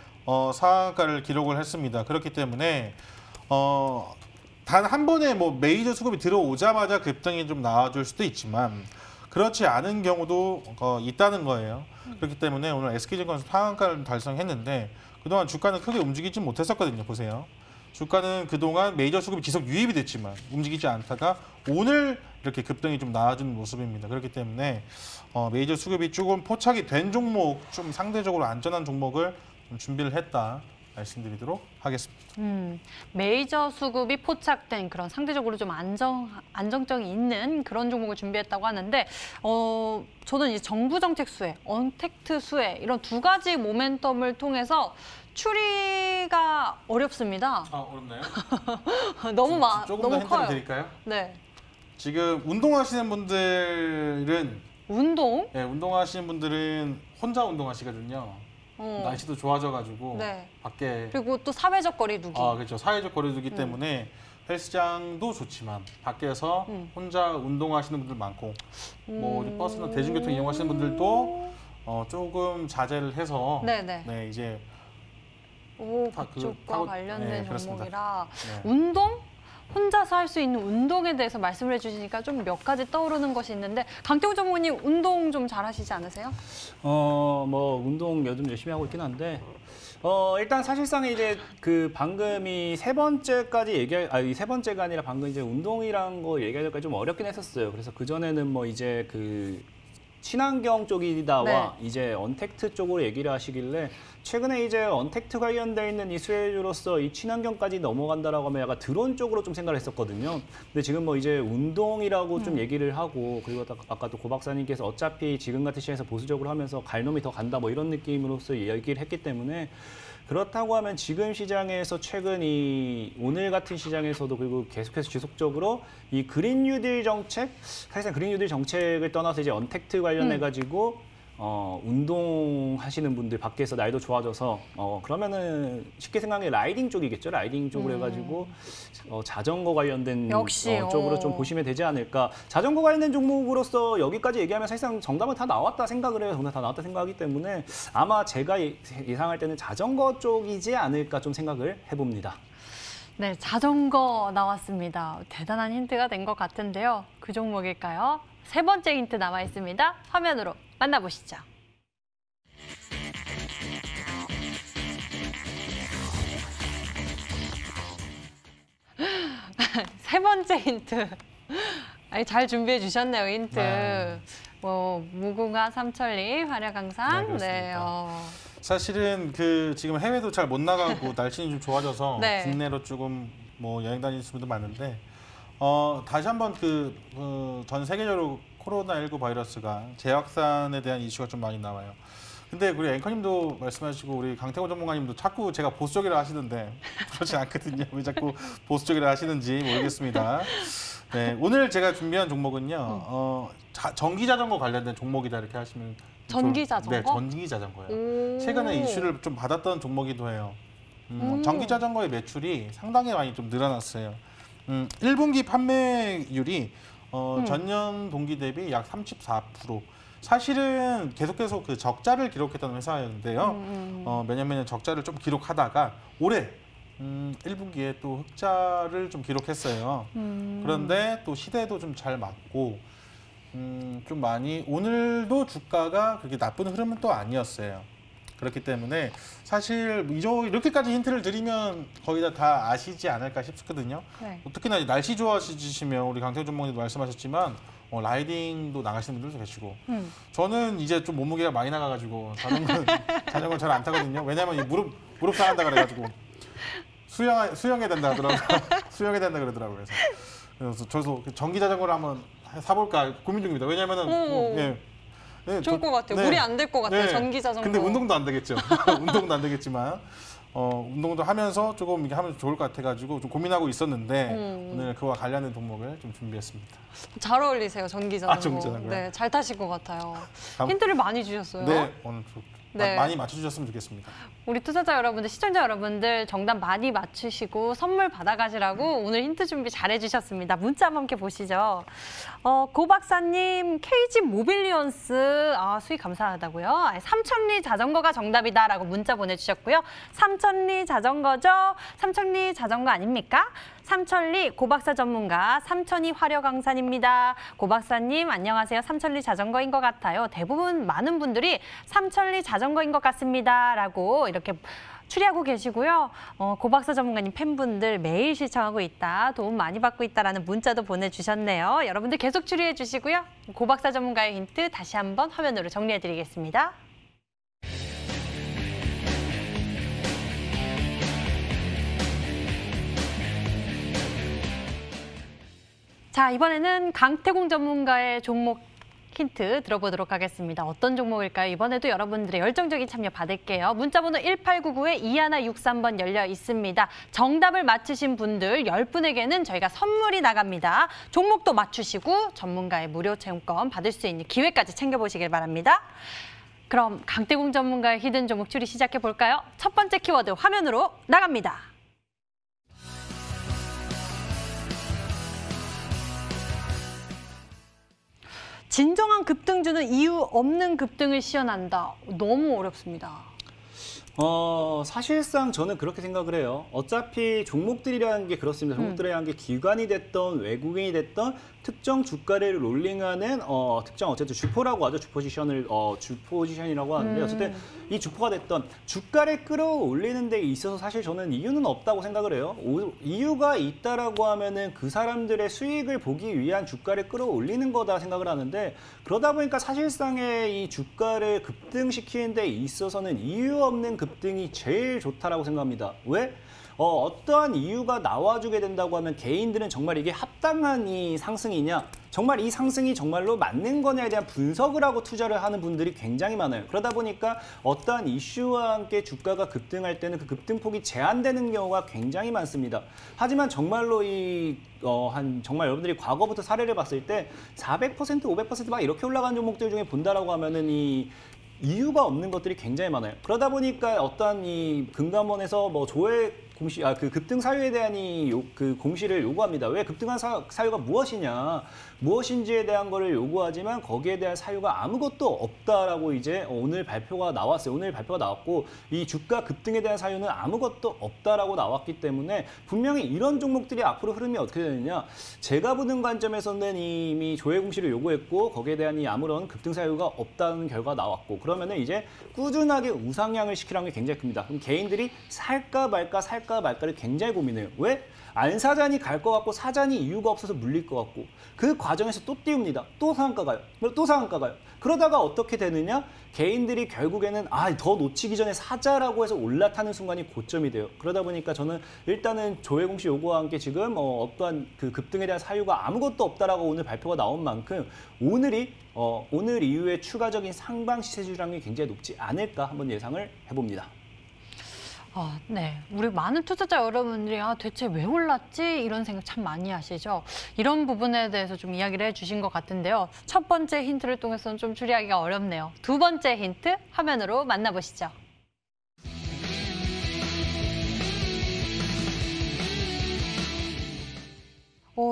상한가를 기록을 했습니다. 그렇기 때문에 단 한 번에 뭐 메이저 수급이 들어오자마자 급등이 좀 나와줄 수도 있지만 그렇지 않은 경우도 있다는 거예요. 그렇기 때문에 오늘 SK증권 상한가를 달성했는데 그동안 주가는 크게 움직이지 못했었거든요. 보세요. 주가는 그동안 메이저 수급이 지속 유입이 됐지만 움직이지 않다가 오늘 이렇게 급등이 좀 나와주는 모습입니다. 그렇기 때문에 메이저 수급이 조금 포착이 된 종목, 좀 상대적으로 안전한 종목을 좀 준비를 했다. 말씀드리도록 하겠습니다. 메이저 수급이 포착된 그런 상대적으로 좀 안정성이 있는 그런 종목을 준비했다고 하는데 저는 이제 정부 정책 수혜, 언택트 수혜 이런 두 가지 모멘텀을 통해서 추리가 어렵습니다. 어렵나요? 너무 조금 더 너무 힌트를 커요. 드릴까요? 네. 지금 운동하시는 분들은 운동? 네, 운동하시는 분들은 혼자 운동하시거든요. 날씨도 좋아져가지고 네. 밖에 그리고 또 사회적 거리두기. 그렇죠. 사회적 거리두기 때문에 헬스장도 좋지만 밖에서 혼자 운동하시는 분들 많고 뭐 버스나 대중교통 이용하시는 분들도 조금 자제를 해서 네네. 네, 이제 그쪽과 관련된 네, 그렇습니다. 종목이라 네. 운동? 혼자서 할 수 있는 운동에 대해서 말씀을 해주시니까 좀 몇 가지 떠오르는 것이 있는데 강태우 전문님 운동 좀 잘하시지 않으세요? 뭐 운동 요즘 열심히 하고 있긴 한데 일단 사실상 이제 그 방금 이 세 번째까지 이 세 번째가 아니라 방금 이제 운동이란 거 얘기하기가 좀 어렵긴 했었어요. 그래서 그 전에는 뭐 이제 그 친환경 쪽이다와 네. 이제 언택트 쪽으로 얘기를 하시길래 최근에 이제 언택트 관련돼 있는 이 수혜주로서 이 친환경까지 넘어간다라고 하면 약간 드론 쪽으로 좀 생각을 했었거든요. 근데 지금 뭐 이제 운동이라고 좀 얘기를 하고 그리고 아까 또 고 박사님께서 어차피 지금 같은 시장에서 보수적으로 하면서 갈 놈이 더 간다 뭐 이런 느낌으로서 얘기를 했기 때문에 그렇다고 하면 지금 시장에서 최근 이 오늘 같은 시장에서도 그리고 계속해서 지속적으로 이 그린 뉴딜 정책, 사실상 그린 뉴딜 정책을 떠나서 이제 언택트 관련해 가지고 운동하시는 분들 밖에서 날도 좋아져서 그러면은 쉽게 생각해 라이딩 쪽이겠죠. 라이딩 쪽으로 해가지고 자전거 관련된 역시, 쪽으로 좀 보시면 되지 않을까. 자전거 관련된 종목으로서 여기까지 얘기하면 사실상 정답은 다 나왔다 생각을 해요. 정답 다 나왔다 생각하기 때문에 아마 제가 예상할 때는 자전거 쪽이지 않을까 좀 생각을 해봅니다. 네, 자전거 나왔습니다. 대단한 힌트가 된 것 같은데요. 그 종목일까요? 세 번째 힌트 남아 있습니다. 화면으로 만나보시죠. 세 번째 힌트. 아니, 잘 준비해 주셨네요, 힌트. 네. 뭐 무궁화, 삼천리, 활약항상. 네, 사실은 그 지금 해외도 잘 못 나가고 날씨는 좀 좋아져서 네. 국내로 조금 뭐 여행 다니시는 분도 많은데 다시 한번 전 세계적으로 코로나19 바이러스가 재확산에 대한 이슈가 좀 많이 나와요. 근데 우리 앵커님도 말씀하시고 우리 강태곤 전문가님도 자꾸 제가 보수적이라 하시는데 그렇지 않거든요. 왜 자꾸 보수적이라 하시는지 모르겠습니다. 네, 오늘 제가 준비한 종목은요. 전기 자전거 관련된 종목이다 이렇게 하시면 전기 자전거? 네, 전기 자전거요. 최근에 이슈를 좀 받았던 종목이기도 해요. 전기 자전거의 매출이 상당히 많이 좀 늘어났어요. 1분기 판매율이 전년 동기 대비 약 34%. 사실은 계속해서 그 적자를 기록했던 회사였는데요. 매년 적자를 좀 기록하다가 올해 1분기에 또 흑자를 좀 기록했어요. 그런데 또 시대도 좀 잘 맞고 좀 많이 오늘도 주가가 그렇게 나쁜 흐름은 또 아니었어요. 그렇기 때문에 사실 이렇게까지 힌트를 드리면 거의 다 아시지 않을까 싶거든요. 네. 특히나 이제 날씨 좋아하시면 우리 강태훈 전문가님도 말씀하셨지만 라이딩도 나가시는 분들도 계시고 저는 이제 좀 몸무게가 많이 나가가지고 자전거 잘 안 타거든요. 왜냐하면 이 무릎 상한다 그래가지고 수영해야 된다 하더라고요. 수영해야 된다 그러더라고요. 그래서 저도 전기 자전거를 한번 사볼까 고민 중입니다. 왜냐하면은 좋을 것 같아요. 네. 무리 안 될 것 같아요. 네. 전기 자전거. 근데 운동도 안 되겠죠. 운동도 안 되겠지만 운동도 하면서 조금 이렇게 하면 좋을 것 같아가지고 좀 고민하고 있었는데 오늘 그와 관련된 종목을 좀 준비했습니다. 잘 어울리세요, 전기 자전거. 전기 자전거요? 네, 잘 타실 것 같아요. 다음- 힌트를 많이 주셨어요. 네, 오늘 네. 많이 맞춰주셨으면 좋겠습니다. 우리 투자자 여러분들, 시청자 여러분들 정답 많이 맞추시고 선물 받아가시라고 오늘 힌트 준비 잘해주셨습니다. 문자 한번 함께 보시죠. 고 박사님, KG 모빌리언스 수익 감사하다고요. 삼천리 자전거가 정답이다라고 문자 보내주셨고요. 삼천리 자전거죠? 삼천리 자전거 아닙니까? 삼천리 고박사 전문가 삼천이 화려강산입니다. 고박사님 안녕하세요. 삼천리 자전거인 것 같아요. 대부분 많은 분들이 삼천리 자전거인 것 같습니다. 라고 이렇게 추리하고 계시고요. 고박사 전문가님 팬분들 매일 시청하고 있다. 도움 많이 받고 있다라는 문자도 보내주셨네요. 여러분들 계속 추리해 주시고요. 고박사 전문가의 힌트 다시 한번 화면으로 정리해 드리겠습니다. 자, 이번에는 강태공 전문가의 종목 힌트 들어보도록 하겠습니다. 어떤 종목일까요? 이번에도 여러분들의 열정적인 참여 받을게요. 문자번호 1899-2163번 열려 있습니다. 정답을 맞히신 분들 10분에게는 저희가 선물이 나갑니다. 종목도 맞추시고 전문가의 무료 체험권 받을 수 있는 기회까지 챙겨보시길 바랍니다. 그럼 강태공 전문가의 히든 종목 추리 시작해 볼까요? 첫 번째 키워드 화면으로 나갑니다. 진정한 급등주는 이유 없는 급등을 시연한다. 너무 어렵습니다. 사실상 저는 그렇게 생각을 해요. 어차피 종목들이라는 게 그렇습니다. 종목들이라는 게 기관이 됐던 외국인이 됐던 특정 주가를 롤링하는 특정 어쨌든 주포라고 하죠. 주포지션이라고 하는데 어쨌든 이 주포가 됐던 주가를 끌어올리는 데 있어서 사실 저는 이유는 없다고 생각을 해요. 이유가 있다라고 하면은 그 사람들의 수익을 보기 위한 주가를 끌어올리는 거다 생각을 하는데 그러다 보니까 사실상의 이 주가를 급등시키는 데 있어서는 이유 없는 급등이 제일 좋다라고 생각합니다. 왜? 어떠한 이유가 나와주게 된다고 하면 개인들은 정말 이게 합당한 이 상승이냐, 정말 이 상승이 정말로 맞는 거냐에 대한 분석을 하고 투자를 하는 분들이 굉장히 많아요. 그러다 보니까 어떠한 이슈와 함께 주가가 급등할 때는 그 급등폭이 제한되는 경우가 굉장히 많습니다. 하지만 정말로 정말 여러분들이 과거부터 사례를 봤을 때 400%, 500% 막 이렇게 올라간 종목들 중에 본다라고 하면은 이유가 없는 것들이 굉장히 많아요. 그러다 보니까 어떠한 이 금감원에서 조회 공시, 그 급등 사유에 대한 그 공시를 요구합니다. 왜 급등한 사유가 무엇이냐, 무엇인지에 대한 거를 요구하지만 거기에 대한 사유가 아무것도 없다라고 이제 오늘 발표가 나왔어요. 오늘 발표가 나왔고 이 주가 급등에 대한 사유는 아무것도 없다라고 나왔기 때문에 분명히 이런 종목들이 앞으로 흐름이 어떻게 되느냐, 제가 보는 관점에서는 이미 조회 공시를 요구했고 거기에 대한 아무런 급등 사유가 없다는 결과가 나왔고 그러면은 이제 꾸준하게 우상향을 시키라는 게 굉장히 큽니다. 그럼 개인들이 살까 말까 살까 말까를 굉장히 고민해요. 왜? 안 사자니 갈 것 같고 사자니 이유가 없어서 물릴 것 같고 그 과정에서 또 띄웁니다. 또 상한가 가요. 또 상한가 가요. 그러다가 어떻게 되느냐? 개인들이 결국에는 더 놓치기 전에 사자라고 해서 올라타는 순간이 고점이 돼요. 그러다 보니까 저는 일단은 조혜공 씨 요구와 함께 지금 어떠한 그 급등에 대한 사유가 아무것도 없다라고 오늘 발표가 나온 만큼 오늘 이후에 추가적인 상방 시세 주량이 굉장히 높지 않을까 한번 예상을 해봅니다. 네. 우리 많은 투자자 여러분들이 대체 왜 올랐지? 이런 생각 참 많이 하시죠. 이런 부분에 대해서 좀 이야기를 해주신 것 같은데요. 첫 번째 힌트를 통해서는 좀 추리하기가 어렵네요. 두 번째 힌트 화면으로 만나보시죠.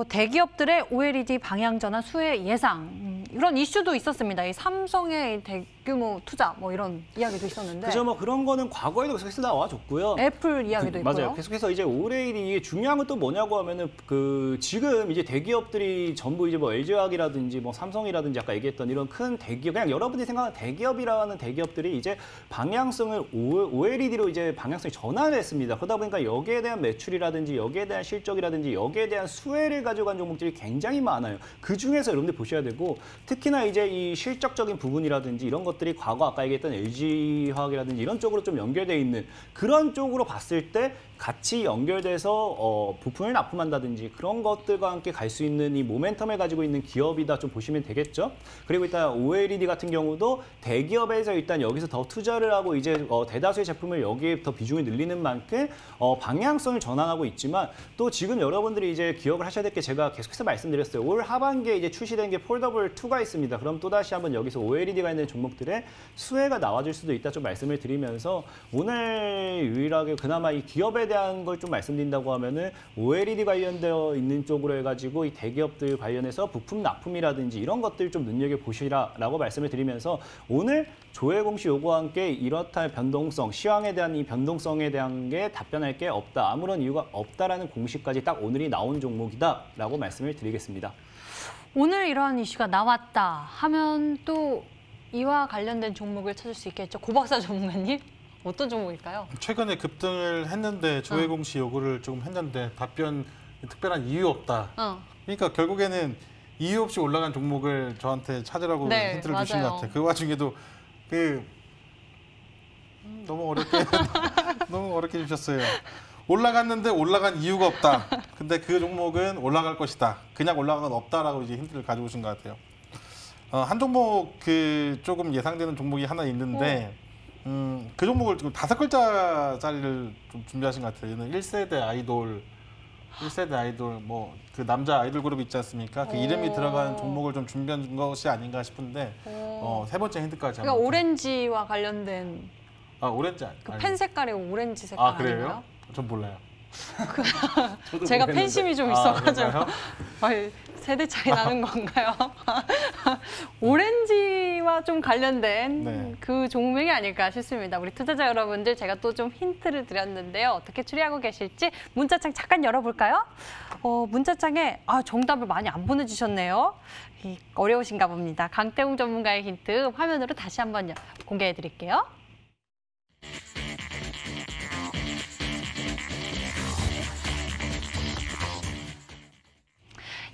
대기업들의 OLED 방향 전환 수혜 예상. 이런 이슈도 있었습니다. 이 삼성의 대규모 투자 이런 이야기도 있었는데. 그죠, 그런 거는 과거에도 계속해서 나와줬고요. 애플 이야기도 있고요. 맞아요. 계속해서 이제 OLED 중요한 건 또 뭐냐고 하면은 지금 이제 대기업들이 전부 이제 LG화학이라든지 삼성이라든지 아까 얘기했던 이런 큰 대기업, 그냥 여러분이 생각하는 대기업이라는 대기업들이 이제 방향성을 OLED로 이제 방향성이 전환을 했습니다. 그러다 보니까 여기에 대한 매출이라든지 여기에 대한 실적이라든지 여기에 대한 수혜를 가져간 종목들이 굉장히 많아요. 그 중에서 여러분들 보셔야 되고, 특히나 이제 이 실적적인 부분이라든지 이런 것들이 과거 아까 얘기했던 LG화학이라든지 이런 쪽으로 좀 연결돼 있는 그런 쪽으로 봤을 때 같이 연결돼서 부품을 납품한다든지 그런 것들과 함께 갈 수 있는 이 모멘텀을 가지고 있는 기업이다 좀 보시면 되겠죠. 그리고 일단 OLED 같은 경우도 대기업에서 일단 여기서 더 투자를 하고 이제 대다수의 제품을 여기에 더 비중을 늘리는 만큼 방향성을 전환하고 있지만, 또 지금 여러분들이 이제 기억을 하셔야 될 게 제가 계속해서 말씀드렸어요. 올 하반기에 이제 출시된 게 폴더블 2가 있습니다. 그럼 또다시 한번 여기서 OLED가 있는 종목들의 수혜가 나와줄 수도 있다 좀 말씀을 드리면서, 오늘 유일하게 그나마 이 기업에 대한 걸 좀 말씀드린다고 하면은 OLED 관련되어 있는 쪽으로 해가지고 이 대기업들 관련해서 부품 납품이라든지 이런 것들 좀 눈여겨보시라라고 말씀을 드리면서, 오늘 조혜공 씨 요구와 함께 이렇다 변동성, 시황에 대한 이 변동성에 대한 게 답변할 게 없다. 아무런 이유가 없다라는 공식까지 딱 오늘이 나온 종목이다라고 말씀을 드리겠습니다. 오늘 이러한 이슈가 나왔다 하면 또 이와 관련된 종목을 찾을 수 있겠죠. 고박사 전문가님, 어떤 종목일까요? 최근에 급등을 했는데 조혜공 씨 요구를 조금 했는데 답변 특별한 이유 없다. 그러니까 결국에는 이유 없이 올라간 종목을 저한테 찾으라고 네, 힌트를 주신 맞아요. 것 같아요. 그 와중에도 너무 어렵게 주셨어요. 올라갔는데 올라간 이유가 없다. 근데 그 종목은 올라갈 것이다. 그냥 올라간 건 없다라고 이제 힌트를 가져오신 것 같아요. 한 종목 조금 예상되는 종목이 하나 있는데 그 종목을 지금 5글자짜리를 좀 준비하신 것 같아요. 얘는 1세대 아이돌 그 남자 아이돌 그룹 있지 않습니까? 그 이름이 들어간 종목을 좀 준비한 것이 아닌가 싶은데 세 번째 힌트까지 그러니까 오렌지와 관련된 오렌지 그 펜 색깔이 오렌지 색깔 그래요? 아닌가요? 전 몰라요. 제가 팬심이 좀 있어가지고 그런가요? 세대 차이 나는 건가요? 오렌지와 좀 관련된 네. 그 종목이 아닐까 싶습니다. 우리 투자자 여러분들, 제가 또 좀 힌트를 드렸는데요. 어떻게 추리하고 계실지 문자창 잠깐 열어볼까요? 문자창에 정답을 많이 안 보내주셨네요. 어려우신가 봅니다. 강태웅 전문가의 힌트 화면으로 다시 한번 공개해 드릴게요.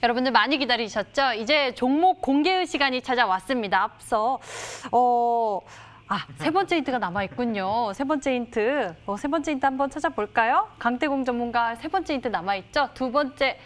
여러분들 많이 기다리셨죠? 이제 종목 공개의 시간이 찾아왔습니다. 앞서 세 번째 힌트가 남아있군요. 세 번째 힌트 한번 찾아볼까요? 강태공 전문가 세 번째 힌트 남아있죠? 두 번째,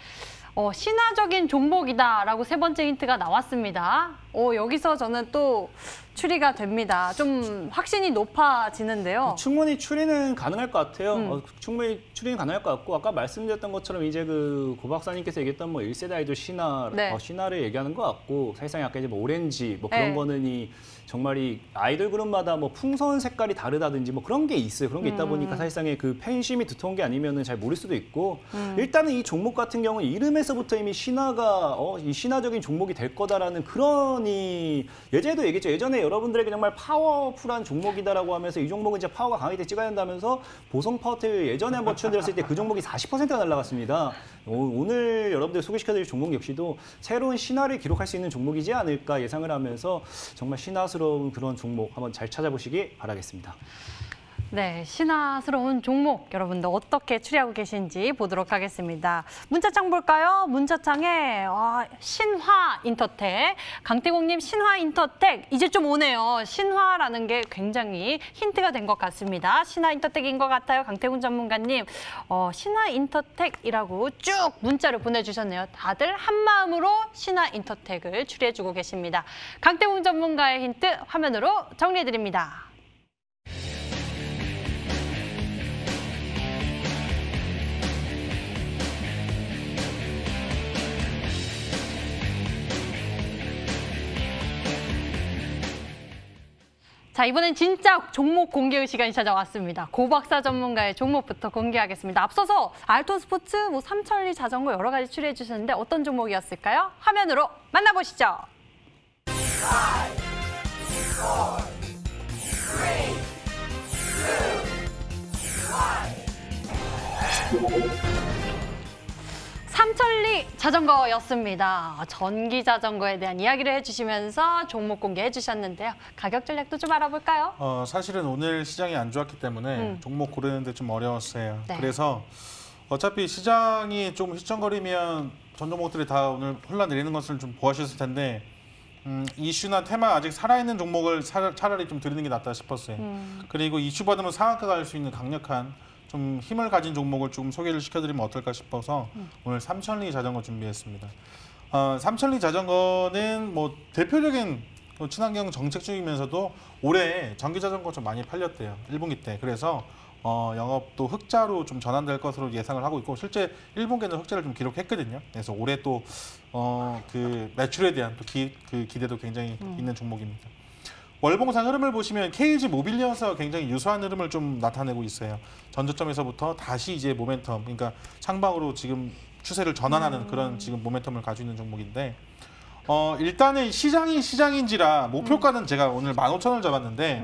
신화적인 종목이다라고 세 번째 힌트가 나왔습니다. 여기서 저는 또 추리가 됩니다. 좀 확신이 높아지는데요. 충분히 추리는 가능할 것 같아요. 충분히 추리는 가능할 것 같고, 아까 말씀드렸던 것처럼 이제 그 고 박사님께서 얘기했던 1세대 아이돌 신화를 얘기하는 것 같고, 사실상 아까 이제 오렌지 그런 거는 정말 이 아이돌 그룹마다 풍선 색깔이 다르다든지 그런 게 있어요. 그런 게 있다 보니까 사실상의 그 팬심이 두터운 게 아니면은 잘 모를 수도 있고, 일단은 이 종목 같은 경우는 이름에서부터 이미 신화가 이 신화적인 종목이 될 거다라는 그런 예전에도 얘기했죠. 예전에 여러분들에게 정말 파워풀한 종목이다라고 하면서 이 종목은 이제 파워가 강하게 때 찍어야 된다면서 보성 파워텍 예전에 한번 추천드렸을 때 그 종목이 40%가 날라갔습니다. 오늘 여러분들 소개시켜드릴 종목 역시도 새로운 신화를 기록할 수 있는 종목이지 않을까 예상을 하면서 정말 신화스러운 그런 종목 한번 잘 찾아보시기 바라겠습니다. 네, 신화스러운 종목 여러분들 어떻게 추리하고 계신지 보도록 하겠습니다. 문자창 볼까요? 문자창에 신화 인터텍, 강태공님 신화 인터텍 이제 좀 오네요. 신화라는 게 굉장히 힌트가 된 것 같습니다. 신화 인터텍인 것 같아요. 강태공 전문가님 신화 인터텍이라고 쭉 문자를 보내주셨네요. 다들 한 마음으로 신화 인터텍을 추리해주고 계십니다. 강태공 전문가의 힌트 화면으로 정리해드립니다. 자, 이번엔 진짜 종목 공개의 시간이 찾아왔습니다. 고박사 전문가의 종목부터 공개하겠습니다. 앞서서 알토스포츠, 삼천리 자전거 여러 가지 추리해 주셨는데 어떤 종목이었을까요? 화면으로 만나보시죠. 5, 4, 3, 2, 1. 삼천리 자전거였습니다. 전기 자전거에 대한 이야기를 해주시면서 종목 공개해 주셨는데요. 가격 전략도 좀 알아볼까요? 사실은 오늘 시장이 안 좋았기 때문에 종목 고르는데 좀 어려웠어요. 네. 그래서 어차피 시장이 좀 휘청거리면 전 종목들이 다 오늘 흘러내리는 것을 좀 보아주셨을 텐데 이슈나 테마 아직 살아있는 종목을 차라리 좀 드리는 게 낫다 싶었어요. 그리고 이슈 받으면 상한가 갈 수 있는 강력한 좀 힘을 가진 종목을 좀 소개를 시켜드리면 어떨까 싶어서 오늘 삼천리 자전거 준비했습니다. 삼천리 자전거는 뭐 대표적인 친환경 정책 중이면서도 올해 전기 자전거 좀 많이 팔렸대요. 1분기 때. 그래서 영업도 흑자로 좀 전환될 것으로 예상을 하고 있고 실제 1분기에는 흑자를 좀 기록했거든요. 그래서 올해 또 그 매출에 대한 또 그 기대도 굉장히 있는 종목입니다. 월봉상 흐름을 보시면 KG 모빌리언스가 굉장히 유사한 흐름을 좀 나타내고 있어요. 전저점에서부터 다시 이제 모멘텀, 그러니까 상방으로 지금 추세를 전환하는 그런 지금 모멘텀을 가지고 있는 종목인데 일단은 시장이 시장인지라 목표가는 제가 오늘 15,000원을 잡았는데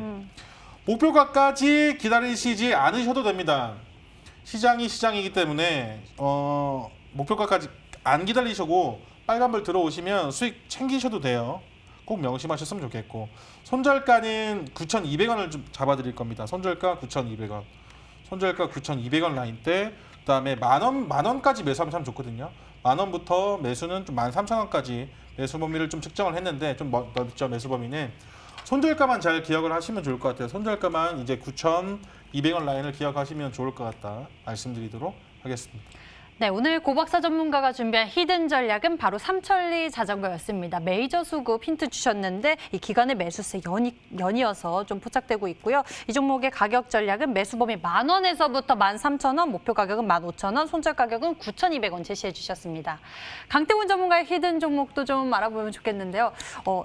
목표가까지 기다리시지 않으셔도 됩니다. 시장이 시장이기 때문에 목표가까지 안 기다리시고 빨간불 들어오시면 수익 챙기셔도 돼요. 꼭 명심하셨으면 좋겠고 손절가는 9,200원을 좀 잡아드릴 겁니다. 손절가 9,200원. 손절가 9,200원 라인대 그다음에 만원까지 매수하면 참 좋거든요. 만원부터 매수는 좀 13,000원까지 매수 범위를 좀 측정을 했는데 좀 넓죠. 매수 범위는. 손절가만 잘 기억을 하시면 좋을 것 같아요. 손절가만 이제 9,200원 라인을 기억하시면 좋을 것 같다 말씀드리도록 하겠습니다. 네, 오늘 고박사 전문가가 준비한 히든 전략은 바로 삼천리 자전거였습니다. 메이저 수급 힌트 주셨는데 이 기간의 매수세 연이어서 좀 포착되고 있고요. 이 종목의 가격 전략은 매수 범위 10,000원에서부터 13,000원, 목표 가격은 15,000원, 손절 가격은 9,200원 제시해 주셨습니다. 강태훈 전문가의 히든 종목도 좀 알아보면 좋겠는데요.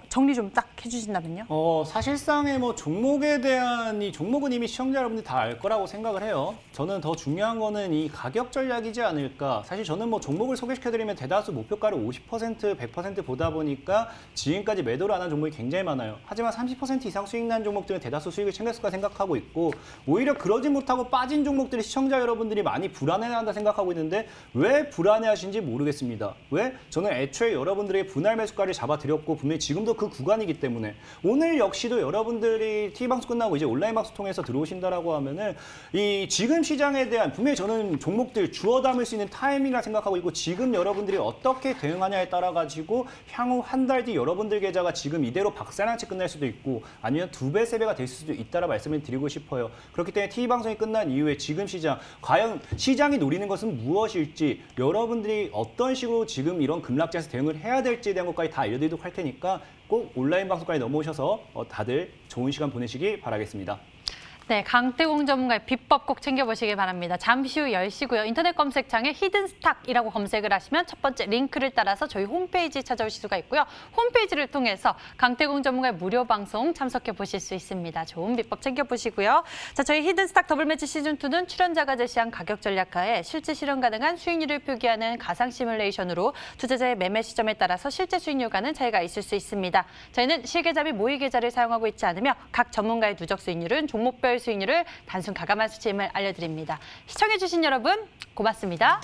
정리 좀 딱 해주신다면요? 사실상의 뭐 종목에 대한 이 종목은 이미 시청자 여러분들이 다 알 거라고 생각을 해요. 저는 더 중요한 거는 이 가격 전략이지 않을까. 사실 저는 뭐 종목을 소개시켜드리면 대다수 목표가를 50%, 100% 보다 보니까 지금까지 매도를 안 한 종목이 굉장히 많아요. 하지만 30% 이상 수익 난 종목들은 대다수 수익을 챙겼을 거라 생각하고 있고 오히려 그러지 못하고 빠진 종목들이 시청자 여러분들이 많이 불안해한다 생각하고 있는데 왜 불안해하신지 모르겠습니다. 왜? 저는 애초에 여러분들의 분할 매수가를 잡아드렸고 분명히 지금도 그 구간이기 때문에 오늘 역시도 여러분들이 TV방송 끝나고 이제 온라인 방송 통해서 들어오신다라고 하면은 이 지금 시장에 대한 분명히 저는 종목들 주워 담을 수 있는 타이밍이라 생각하고 있고 지금 여러분들이 어떻게 대응하냐에 따라 가지고 향후 한 달 뒤 여러분들 계좌가 지금 이대로 박살나치 끝날 수도 있고 아니면 2배, 3배가 될 수도 있다라 말씀을 드리고 싶어요. 그렇기 때문에 TV방송이 끝난 이후에 지금 시장, 과연 시장이 노리는 것은 무엇일지 여러분들이 어떤 식으로 지금 이런 급락장에서 대응을 해야 될지에 대한 것까지 다 알려드리도록 할 테니까 꼭 온라인 방송까지 넘어오셔서 다들 좋은 시간 보내시기 바라겠습니다. 네, 강태공 전문가의 비법 꼭 챙겨보시기 바랍니다. 잠시 후 10시고요. 인터넷 검색창에 히든스탁이라고 검색을 하시면 첫 번째 링크를 따라서 저희 홈페이지 찾아오실 수가 있고요. 홈페이지를 통해서 강태공 전문가의 무료 방송 참석해 보실 수 있습니다. 좋은 비법 챙겨보시고요. 자, 저희 히든스탁 더블매치 시즌2는 출연자가 제시한 가격 전략하에 실제 실현 가능한 수익률을 표기하는 가상 시뮬레이션으로 투자자의 매매 시점에 따라서 실제 수익률과는 차이가 있을 수 있습니다. 저희는 실계좌 및 모의 계좌를 사용하고 있지 않으며 각 전문가의 누적 수익률은 종목별 수익률을 단순 가감한 수치임을 알려드립니다. 시청해주신 여러분 고맙습니다.